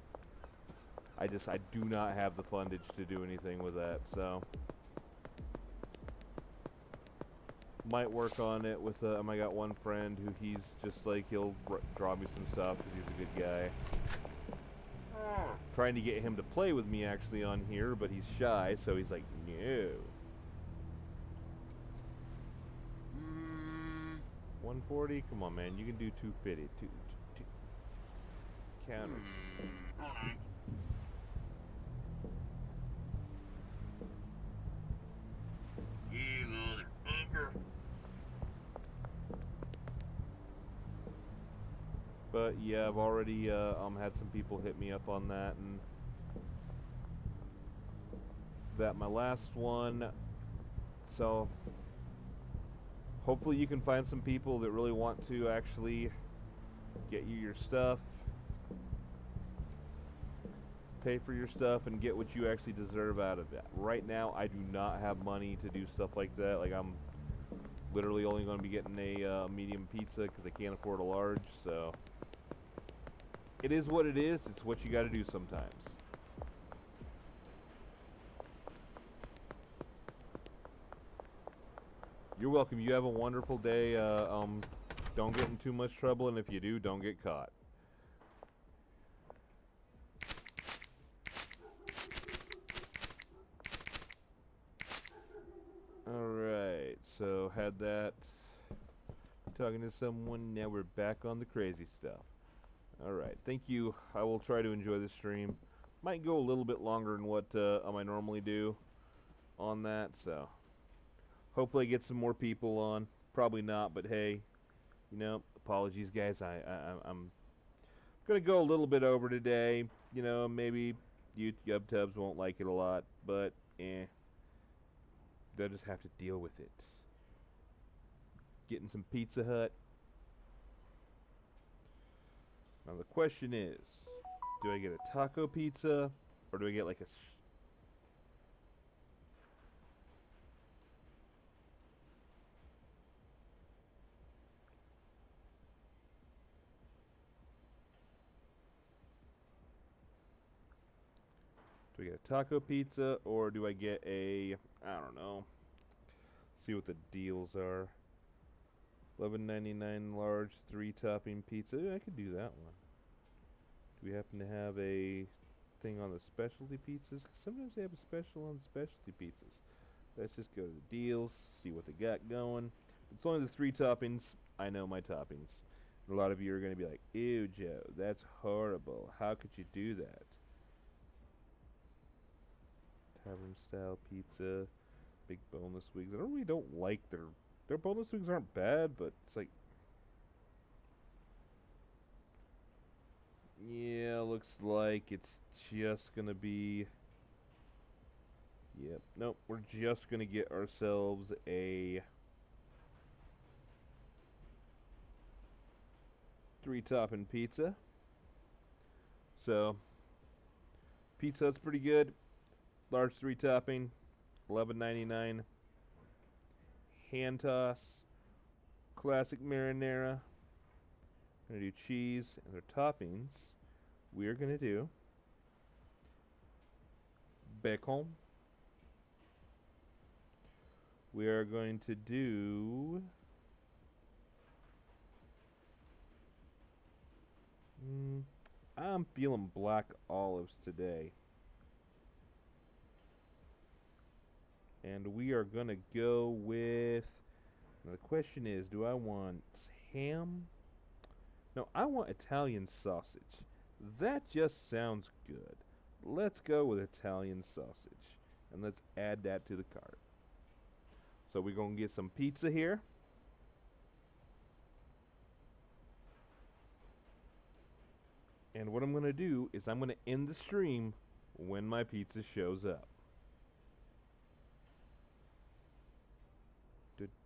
Speaker 1: I do not have the fundage to do anything with that, so might work on it with I got one friend who he's just like he'll draw me some stuff because he's a good guy. Trying to get him to play with me actually on here, but he's shy, so he's like, no. 140? Come on, man. You can do 250. Counter.
Speaker 2: You motherfucker.
Speaker 1: But yeah, I've already had some people hit me up on that, and that my last one. So hopefully you can find some people that really want to actually get you your stuff, pay for your stuff, and get what you actually deserve out of it. Right now, I do not have money to do stuff like that. Like, I'm literally only going to be getting a medium pizza because I can't afford a large, so it is what it is. It's what you got to do sometimes. You're welcome. You have a wonderful day. Don't get in too much trouble, and if you do, don't get caught. Alright, so had that. Talking to someone, now we're back on the crazy stuff. Alright, thank you. I will try to enjoy the stream. Might go a little bit longer than what I normally do on that, so hopefully I get some more people on. Probably not, but hey, you know, apologies guys. I'm gonna go a little bit over today. You know, maybe YouTube Tubs won't like it a lot, but they'll just have to deal with it. Getting some Pizza Hut. Now the question is, do I get a taco pizza, or do I get like a do I get a taco pizza, or do I get a, I don't know, see what the deals are. $11.99 large 3-topping pizza. I could do that one. Do we happen to have a thing on the specialty pizzas? 'Cause sometimes they have a special on specialty pizzas. Let's just go to the deals, see what they got going. It's only the 3 toppings. I know my toppings. A lot of you are going to be like, ew, Joe, that's horrible. How could you do that? Tavern style pizza, big boneless wings. I really don't like their boneless wings aren't bad, but it's like, yeah, looks like it's just gonna be, yep, nope, we're just gonna get ourselves a 3-topping pizza. So Pizza Hut's pretty good. Large 3-topping, $11.99. Hand toss, classic marinara. Gonna do cheese and their toppings. We are gonna do bacon. We are going to do I'm feeling black olives today. And we are gonna go with, now the question is, do I want ham? No, I want Italian sausage. That just sounds good. Let's go with Italian sausage. And let's add that to the cart. So we're going to get some pizza here. And what I'm going to do is I'm going to end the stream when my pizza shows up.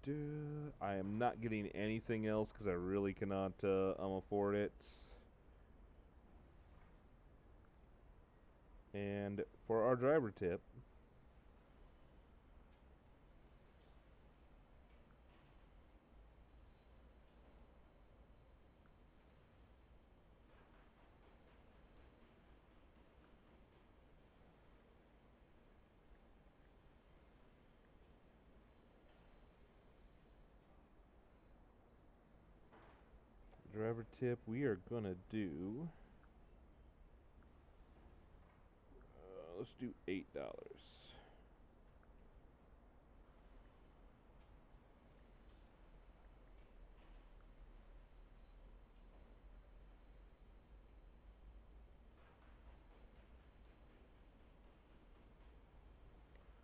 Speaker 1: I am not getting anything else because I really cannot afford it. And for our driver tip, we are gonna do. Let's do $8.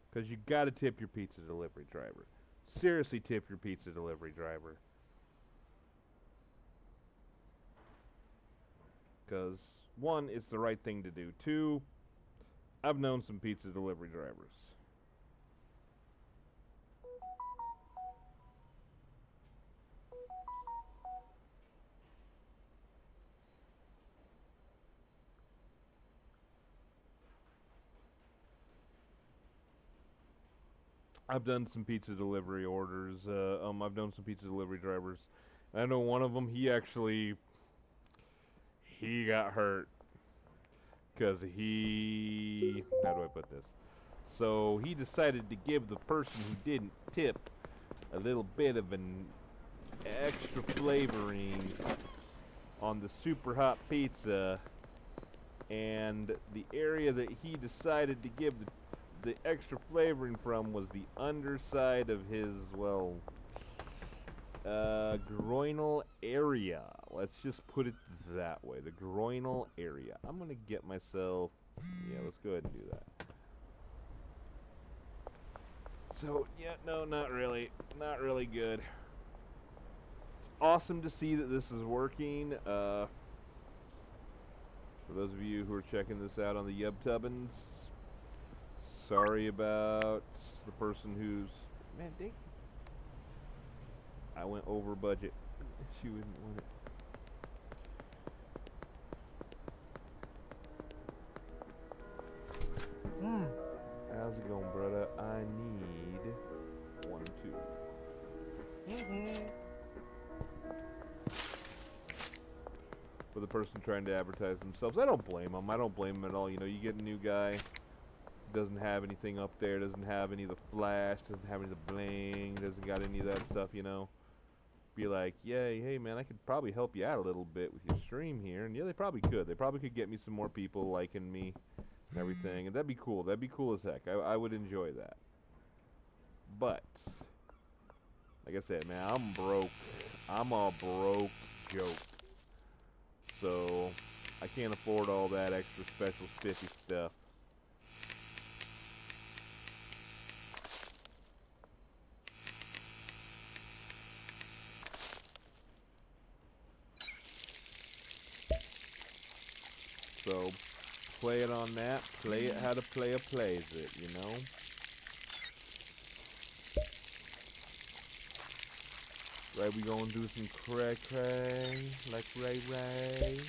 Speaker 1: Because you gotta tip your pizza delivery driver. Seriously, tip your pizza delivery driver. Because, one, it's the right thing to do. Two, I've known some pizza delivery drivers. I've done some pizza delivery orders. I've known some pizza delivery drivers. I know one of them. He got hurt because he. How do I put this? So he decided to give the person who didn't tip a little bit of an extra flavoring on the super hot pizza, and the area that he decided to give the extra flavoring from was the underside of his, well, groinal area. Let's just put it that way. The groinal area. I'm going to get myself... Yeah, let's go ahead and do that. So, yeah, no, not really. Not really good. It's awesome to see that this is working. For those of you who are checking this out on the YubTubbins, sorry about the person who's... Man, dang. I went over budget. She wouldn't want it. How's it going, brother? I need 1, 2. For the person trying to advertise themselves, I don't blame them. I don't blame them at all. You know, you get a new guy, doesn't have anything up there, doesn't have any of the flash, doesn't have any of the bling, doesn't got any of that stuff, you know. Be like, yeah, hey man, I could probably help you out a little bit with your stream here. And yeah, they probably could. They probably could get me some more people liking me and everything. And that'd be cool. That'd be cool as heck. I would enjoy that. But, like I said, man, I'm broke. I'm a broke joke. So, I can't afford all that extra special spiffy stuff. So, play it on that. Play it how the player plays it, you know? Right, we gonna do some cray-cray, like Ray.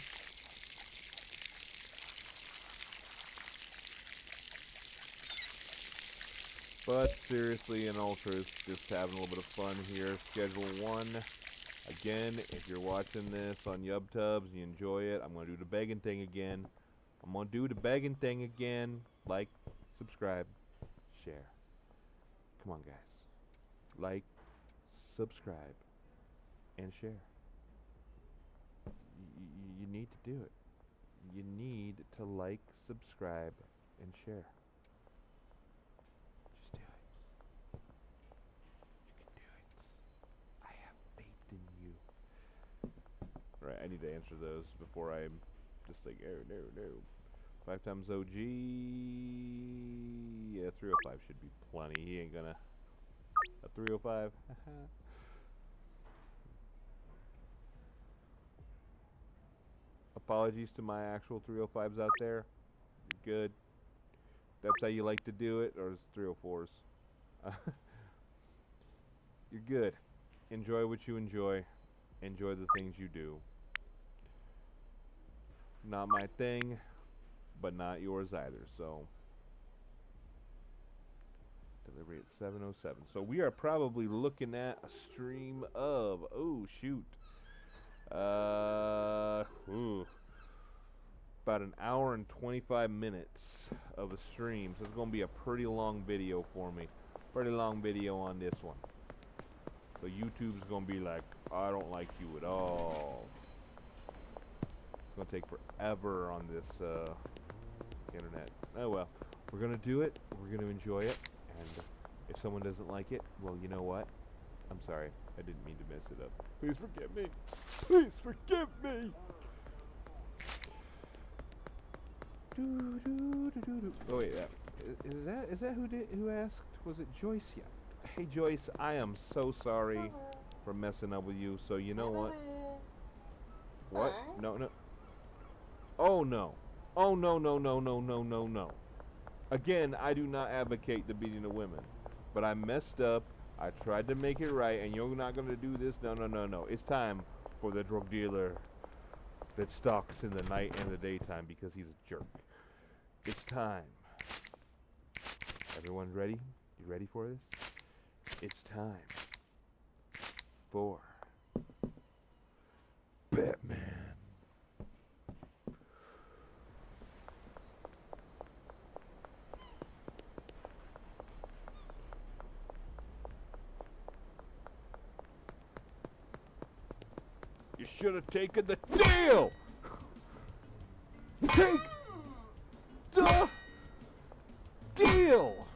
Speaker 1: But seriously, in all truth, just having a little bit of fun here. Schedule 1. Again, if you're watching this on YubTubs and you enjoy it, I'm going to do the begging thing again. Like, subscribe, share. Come on, guys. Like, subscribe, and share. You need to do it. You need to like, subscribe, and share. Just do it. You can do it. I have faith in you. Right, I need to answer those before I'm just like, oh, no. 5 times OG. Yeah, 305 should be plenty. He ain't gonna... A 305? Apologies to my actual 305s out there. Good. That's how you like to do it, or is 304s? You're good. Enjoy what you enjoy. Enjoy the things you do. Not my thing, but not yours either. So, delivery at 7:07. So we are probably looking at a stream of, oh shoot, about an hour and 25 minutes of a stream. So it's gonna be a pretty long video for me. Pretty long video on this one. So YouTube's gonna be like, I don't like you at all. It's gonna take forever on this internet. Oh well, we're gonna do it. We're gonna enjoy it. And if someone doesn't like it, well, you know what? I'm sorry. I didn't mean to mess it up. Please forgive me. Please forgive me. Oh wait, is that who asked? Was it Joyce? Yeah. Hey Joyce, I am so sorry for messing up with you. So you know what? What? No. Oh no. Oh no. Again, I do not advocate the beating of women, but I messed up. I tried to make it right, and you're not gonna do this. No. It's time for the drug dealer that stalks in the night and the daytime because he's a jerk. It's time. Everyone ready? You ready for this? It's time for Batman. You should have taken the deal! Take the deal!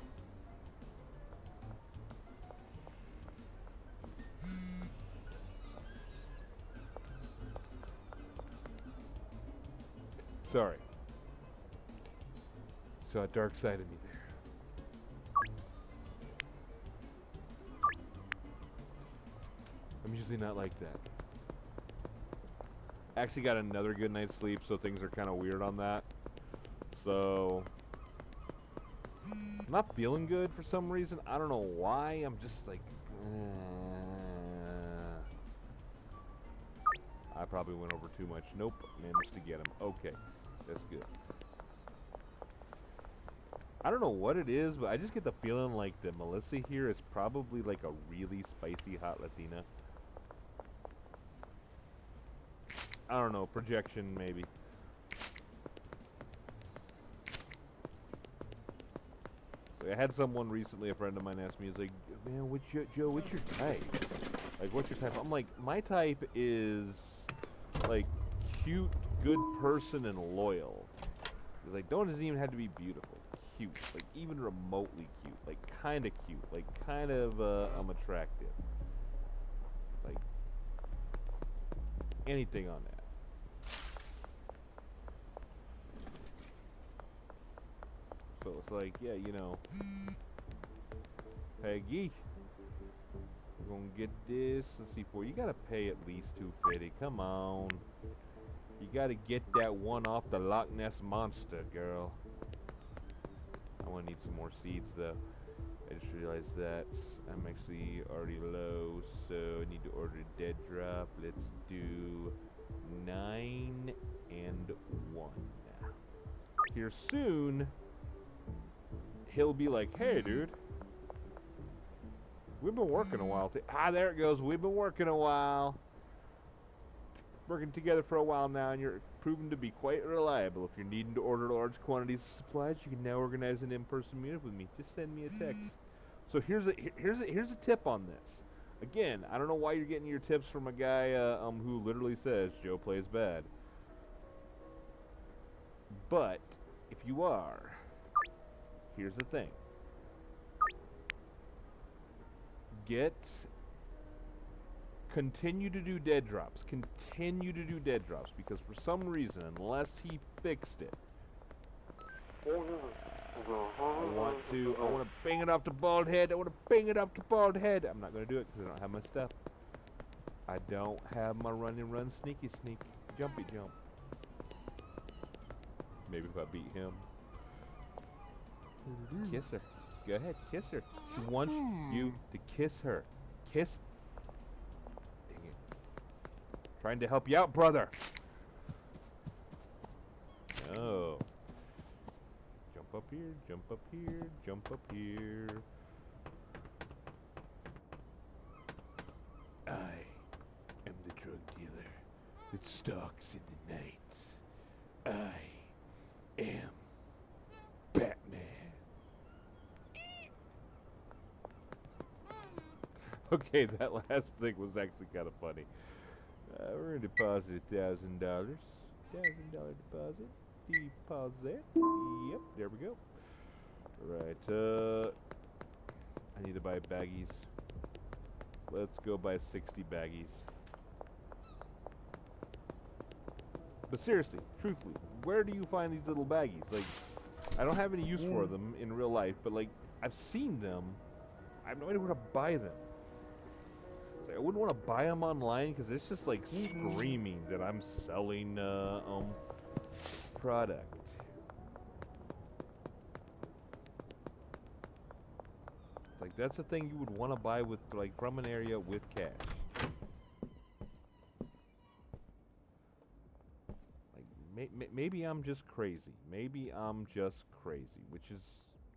Speaker 1: Sorry. Saw a dark side of me there. I'm usually not like that. Actually got another good night's sleep, so things are kind of weird on that. So, I'm not feeling good for some reason. I don't know why. I'm just like, I probably went over too much. Nope, managed to get him. Okay, that's good. I don't know what it is, but I just get the feeling like that Melissa here is probably like a really spicy hot Latina. I don't know, projection maybe. So I had someone recently, a friend of mine asked me, he's like, man, Joe, what's your type? Like, what's your type? I'm like, my type is, like, cute, good person, and loyal. He's like, doesn't even have to be beautiful. Cute. Like, even remotely cute. Like, kind of cute. Like, kind of, I'm attractive. Like, anything on that. So it's like, yeah, you know, Peggy, we're gonna get this. Let's see, you gotta pay at least $250. Come on, you gotta get that one off the Loch Ness monster, girl. I'm gonna need some more seeds though. I just realized that I'm actually already low, so I need to order a dead drop. Let's do 9 and 1. Here soon. He'll be like, hey, dude, we've been working a while. There it goes. We've been working a while. Working together for a while now, and you're proven to be quite reliable. If you're needing to order large quantities of supplies, you can now organize an in-person meetup with me. Just send me a text. So here's a tip on this. Again, I don't know why you're getting your tips from a guy who literally says Joe plays bad. But if you are, here's the thing. Continue to do dead drops. Continue to do dead drops, because for some reason, unless he fixed it, I want to bang it off the bald head. I'm not going to do it because I don't have my stuff. I don't have my run and run, sneaky sneak, jumpy jump. Maybe if I beat him. Kiss her. Go ahead, kiss her. She wants you to kiss her. kiss. Dang it. Trying to help you out, brother. Oh. Jump up here, jump up here, jump up here. I am the drug dealer that stalks in the night. I am Batman. Okay, that last thing was actually kind of funny. We're gonna deposit $1,000. $1,000 deposit. Deposit. Yep, there we go. Right, I need to buy baggies. Let's go buy 60 baggies. But seriously, truthfully, where do you find these little baggies? Like, I don't have any use for them in real life, but like, I've seen them. I have no idea where to buy them. It's like, I wouldn't want to buy them online because it's just like screaming that I'm selling product. It's like that's the thing you would want to buy with like from an area with cash. Like maybe I'm just crazy. Maybe I'm just crazy, which is,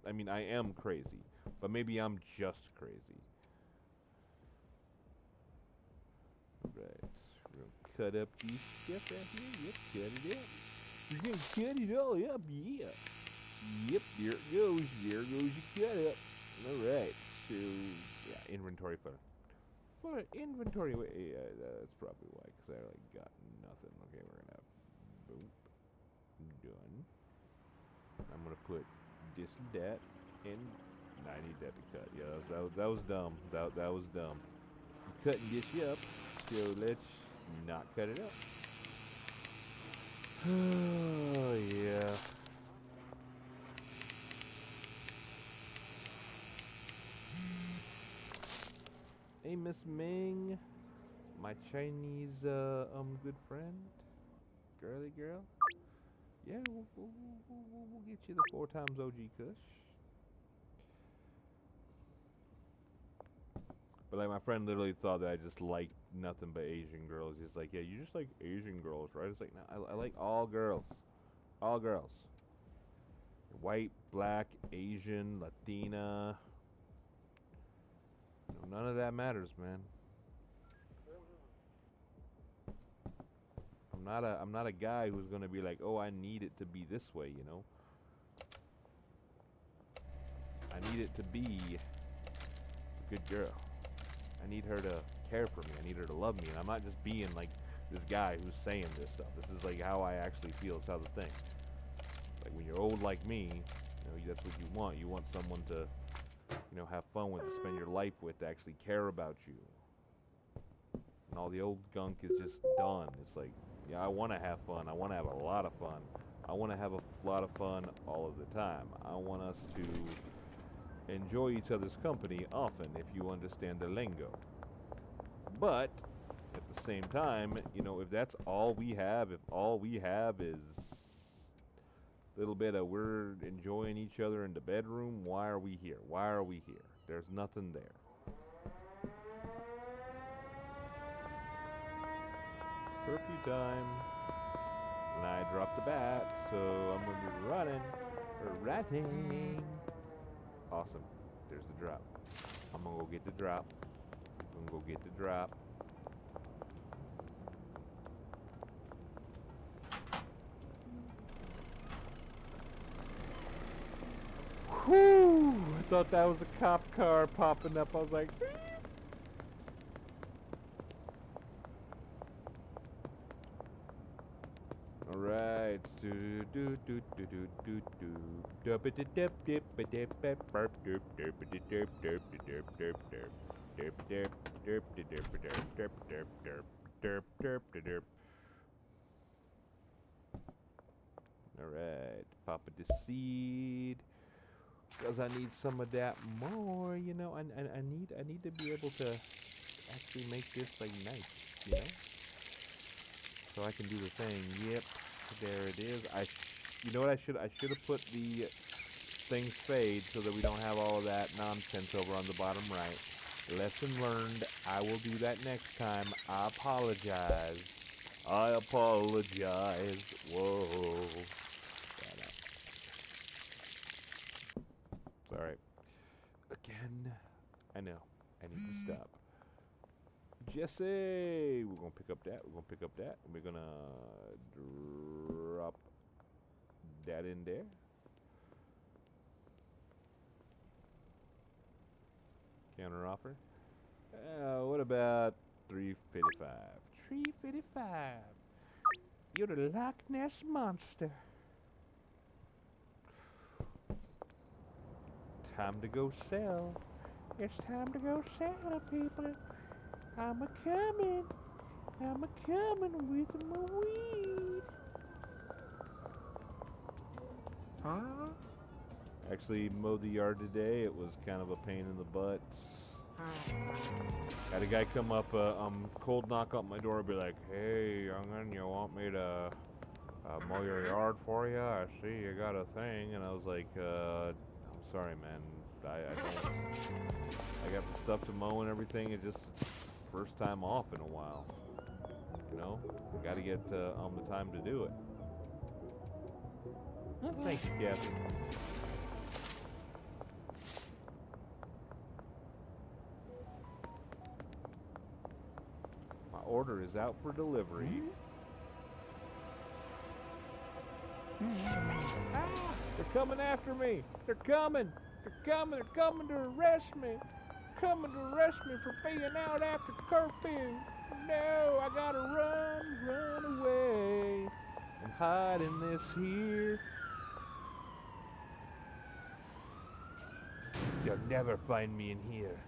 Speaker 1: I mean, I am crazy, but maybe I'm just crazy. Right, we're gonna cut up these stuff right here. Yep, cut it up. You're gonna cut it all up, yeah. Yep, there it goes. There goes your cut up. Alright, so, yeah, inventory for inventory, yeah, that's probably why, because I like got nothing. Okay, we're gonna have, boop, done. I'm gonna put this and that, and I need that to cut. Yeah, that was dumb. That was dumb. I'm cutting this up, so let's not cut it up. Oh, yeah. Hey, Miss Ming, my Chinese, good friend, girly girl. Yeah, we'll get you the 4 times OG Kush. But like, my friend literally thought that I just liked nothing but Asian girls. He's like, yeah, you just like Asian girls, right? It's like, no, I like all girls, all girls. White, black, Asian, Latina. You know, none of that matters, man. I'm not a guy who's gonna be like, oh, I need it to be this way, you know. I need it to be a good girl. I need her to care for me. I need her to love me. And I'm not just being like this guy who's saying this stuff. This is like how I actually feel. It's how the thing. Like when you're old like me, you know, that's what you want. You want someone to, you know, have fun with, to spend your life with, to actually care about you. And all the old gunk is just done. It's like, yeah, I want to have fun. I want to have a lot of fun. I want to have a lot of fun all of the time. I want us to enjoy each other's company often, if you understand the lingo. But at the same time, you know, if that's all we have, if all we have is a little bit of we're enjoying each other in the bedroom, why are we here? Why are we here? There's nothing there. Curfew time. And I dropped the bat, so I'm going to be running. Awesome. There's the drop. I'm going to go get the drop. I'm going to go get the drop. Whew! I thought that was a cop car popping up. I was like, alright. Alright, Papa the seed. Because I need some of that more, you know. I need to be able to actually make this like nice, you know. So I can do the thing. Yep, there it is. You know what I should have put the things fade so that we don't have all of that nonsense over on the bottom right. Lesson learned. I will do that next time. I apologize. I apologize. Whoa. It's alright. Again. I know. I need to stop. Jesse! We're gonna pick up that. We're gonna pick up that. And we're gonna drop that in there. Counter offer. What about $3.55? $3.55. You're the Loch Ness Monster. Time to go sell. It's time to go sell, people. I'm a coming. I'm a coming with my weed. Huh? Actually mowed the yard today. It was kind of a pain in the butt. Had a guy come up, cold knock on my door and be like, "Hey, young'un, you want me to mow your yard for you? I see you got a thing." And I was like, "I'm sorry, man. I don't. I got the stuff to mow and everything. It's just first time off in a while. You know, got to get on the time to do it." Oh, thank you, Kathy. My order is out for delivery. Ah, they're coming after me. They're coming. They're coming. They're coming to arrest me. Coming to arrest me for being out after curfew. No, I gotta run away and hide in this here. You'll never find me in here.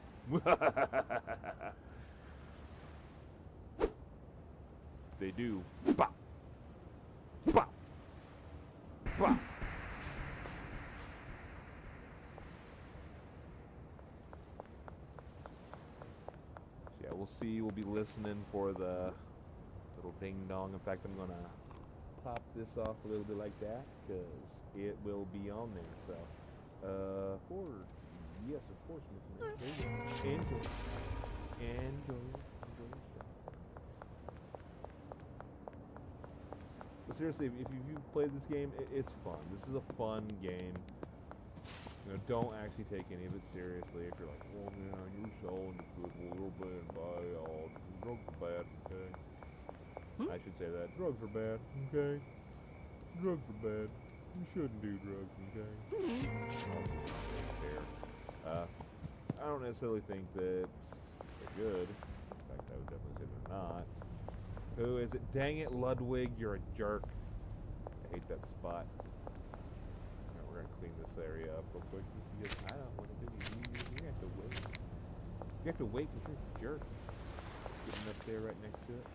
Speaker 1: They do. Bop. Bop. Bop. Yeah, we'll see. We'll be listening for the little ding dong. In fact, I'm gonna pop this off a little bit like that because it will be on there. So, yes, of course, Miss May. Enjoy. But seriously, if you've played this game, it's fun. This is a fun game. You know, don't actually take any of it seriously. If you're like, "Well, man, you're selling the good, well, real bad, buy all. Drugs are bad, okay?" I should say that. Drugs are bad, okay? Drugs are bad. You shouldn't do drugs, okay? I don't necessarily think that they're good. In fact, I would definitely say they're not. Who is it? Dang it, Ludwig, you're a jerk. I hate that spot. Alright, we're gonna clean this area up real quick because I don't want to do anything. You have to wait. You have to wait because you're a jerk. Getting up there right next to it.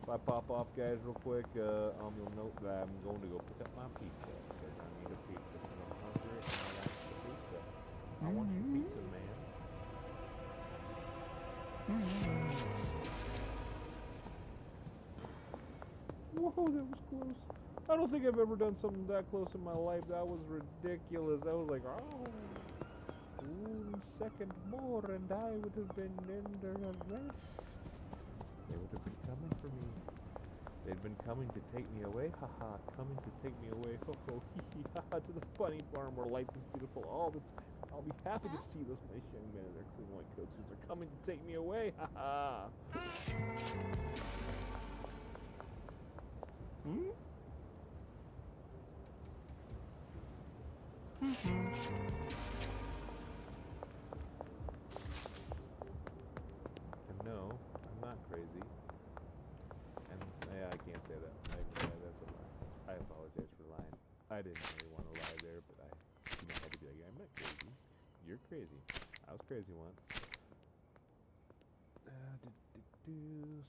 Speaker 1: If I pop off, guys, real quick, you'll note that I'm going to go pick up my pizza because I need a pizza because I'm hungry and I like the pizza. I want some pizza, man. Whoa, that was close. I don't think I've ever done something that close in my life. That was ridiculous. I was like, oh, 1 second more and I would have been under arrest. They would have been coming for me. They'd been coming to take me away. Haha, coming to take me away. Ho ho hee hee ha ha, to the funny farm where life is beautiful all the time. I'll be happy to see those nice young men in their clean white coats as they're coming to take me away. Haha. And no, I'm not crazy. And yeah, I can't say that. That's a lie. I apologize for lying. I didn't really want to lie there, but I had to be like, I'm not crazy. You're crazy. I was crazy once.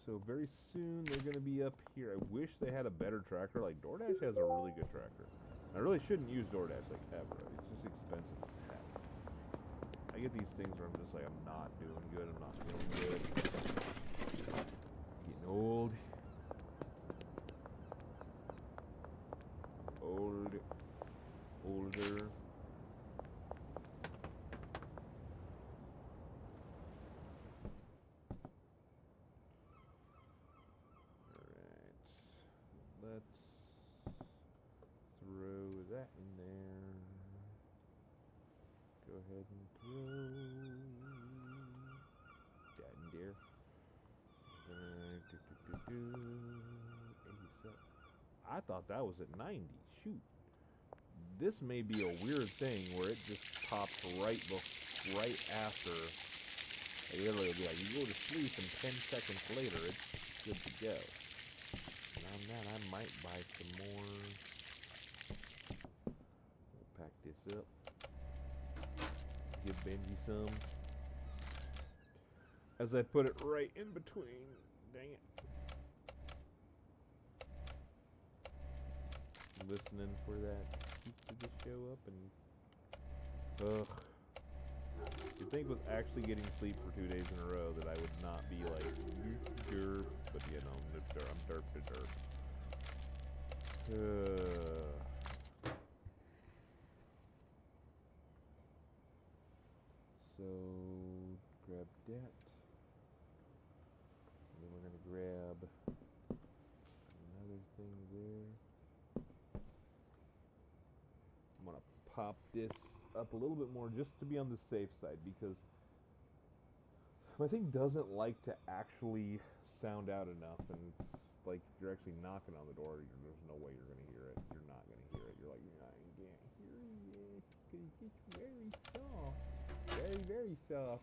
Speaker 1: So very soon they're going to be up here. I wish they had a better tracker. Like DoorDash has a really good tracker. I really shouldn't use DoorDash like ever. It's just expensive as heck. I get these things where I'm just like, I'm not doing good. I'm not feeling good. Getting old. Older. ahead and throw that in there. 87. I thought that was at 90. Shoot. This may be a weird thing where it just pops right after. Like, literally, it'll be like, you go to sleep and 10 seconds later, it's good to go. And on that, I might buy some more. We'll pack this up. Give Benji some. As I put it right in between. Dang it. Listening for that pizza to show up and ugh. You'd think with actually getting sleep for 2 days in a row that I would not be like derp, but you know, I'm derp to derp. So grab that. And then we're gonna grab another thing there. I'm gonna pop this up a little bit more just to be on the safe side because my thing doesn't like to actually sound out enough, and like if you're actually knocking on the door, there's no way you're gonna hear it. You're not gonna hear it. You're like, I can't hear it because it's very soft, very very soft,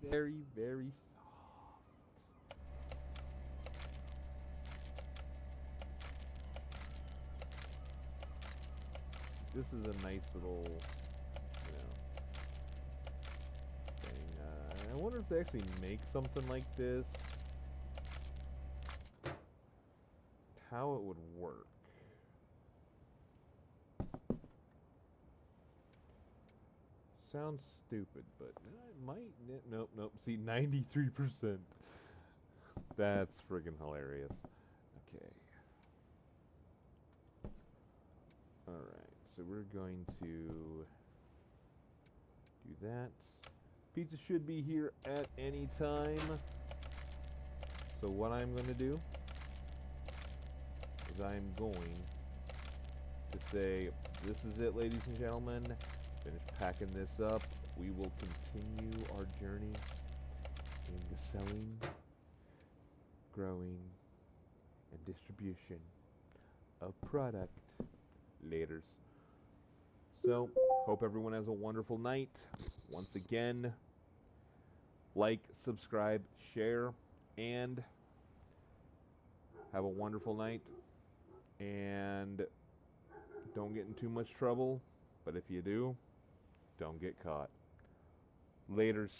Speaker 1: very very soft. This is a nice little, you know, thing. I wonder if they actually make something like this. How it would work. Sounds stupid, but it might. Nope, nope. See, 93%. That's friggin' hilarious. Okay. Alright, so we're going to do that. Pizza should be here at any time. So what I'm going to do is I'm going to say, this is it, ladies and gentlemen. Finish packing this up. We will continue our journey in the selling, growing, and distribution of product. Laters. So, hope everyone has a wonderful night. Once again, like, subscribe, share, and have a wonderful night. And don't get in too much trouble, but if you do, don't get caught. Laters.